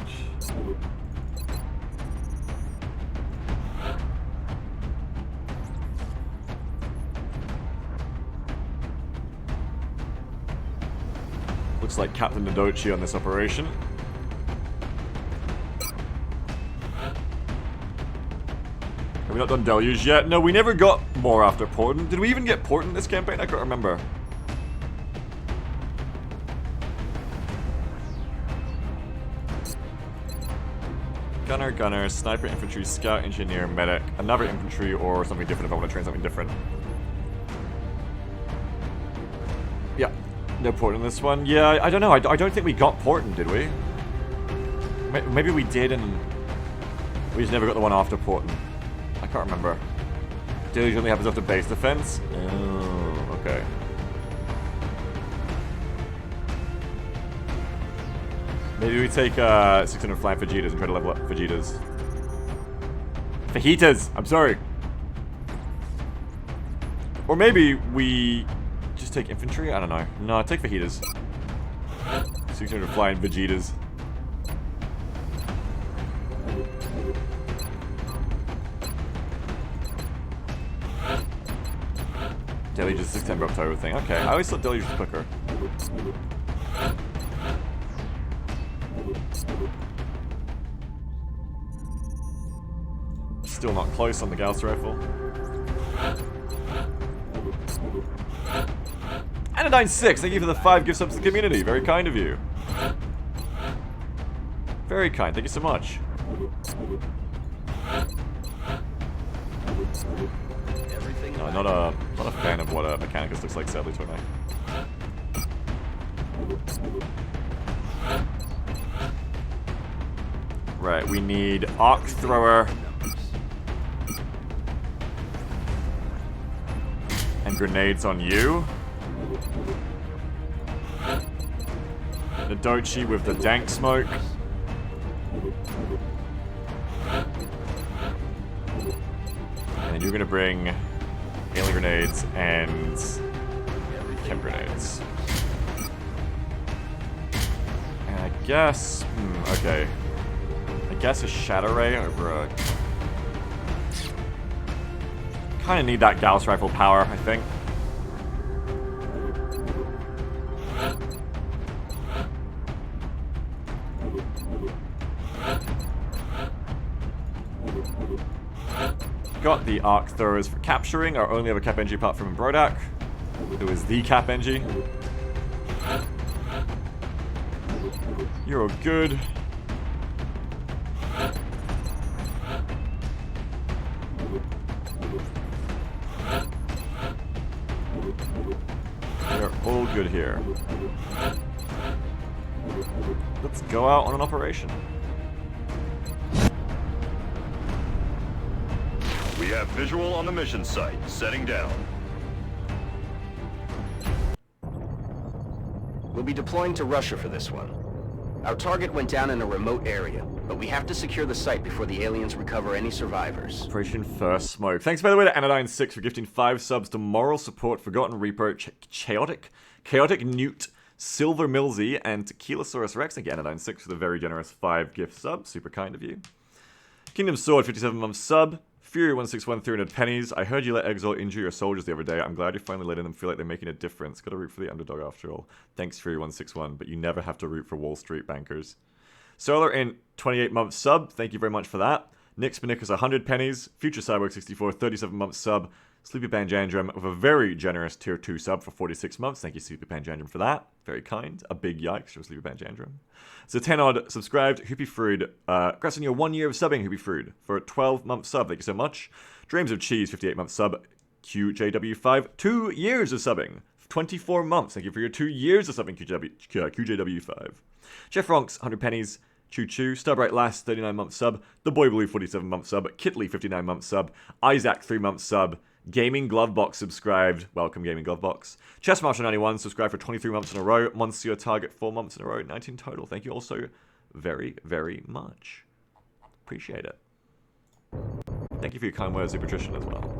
Looks like Captain Nodochi on this operation. Have we not done Deluge yet? No, we never got more after Portent. Did we even get Portent this campaign? I can't remember. Gunner, sniper, infantry, scout, engineer, medic, another infantry, or something different if I want to train something different. Yeah, no Portent in this one. Yeah, I don't know. I don't think we got Portent, did we? Maybe we did and we just never got the one after Portent. I can't remember. Deluge only happens after base defense? Oh, okay. Maybe we take 600 flying Vegetas and try to level up Vegetas. Fajitas! I'm sorry. Or maybe we just take infantry? I don't know. No, take Fajitas. 600 flying Vegetas. Deluge is September, October thing. Okay, I always thought Deluge was quicker. Still not close on the Gauss rifle. Anodyne6, thank you for the 5 gift subs to the community. Very kind of you. Very kind, thank you so much. No, not a fan of what a Mechanicus looks like, sadly, to me. Right, we need Arc Thrower and grenades on you. Nodochi with the dank smoke. And you're gonna bring alien grenades and chem grenades. And I guess, okay. I guess a Shadow Ray over a... Kinda need that Gauss rifle power, I think. Got the Arc Throwers for capturing our only other Cap NG apart from Brodak, who is the Cap NG. You're all good. You're all good here. Let's go out on an operation. We have visual on the mission site. Setting down. We'll be deploying to Russia for this one. Our target went down in a remote area, but we have to secure the site before the aliens recover any survivors. Operation First Smoke. Thanks, by the way, to Anodyne6 for gifting 5 subs to Moral Support, Forgotten Reaper, Chaotic Newt, Silver Millsy, and Tequilasaurus Rex. Thank you, Anodyne6, for the very generous 5 gift subs. Super kind of you. Kingdom Sword, 57 months sub. Fury161, 300 pennies. I heard you let Exile injure your soldiers the other day. I'm glad you're finally letting them feel like they're making a difference. Gotta root for the underdog after all. Thanks, Fury161, but you never have to root for Wall Street bankers. Solar in 28 months sub. Thank you very much for that. Nick Spanicus, 100 pennies. Future Cyborg 64, 37 months sub. Sleepy Panjandrum with a very generous tier 2 sub for 46 months. Thank you, Sleepy Panjandrum, for that. Very kind. A big yikes for Sleepy Panjandrum. Zatenod subscribed. Hoopy Fruid. Congrats on your 1 year of subbing, Hoopy Fruid, for a 12-month sub. Thank you so much. Dreams of Cheese, 58-month sub. QJW5, 2 years of subbing. 24 months. Thank you for your 2 years of subbing, QJW5. Jeff Ronks, 100 pennies. Choo Choo, Starbright Last, 39-month sub. The Boy Blue, 47-month sub. Kitley, 59-month sub. Isaac, 3-month sub. Gaming Glovebox subscribed. Welcome, Gaming Glovebox. Chess Marshal 91 subscribed for 23 months in a row. Monsieur Target 4 months in a row. 19 total. Thank you also very, very much. Appreciate it. Thank you for your kind words, Patrician, as well.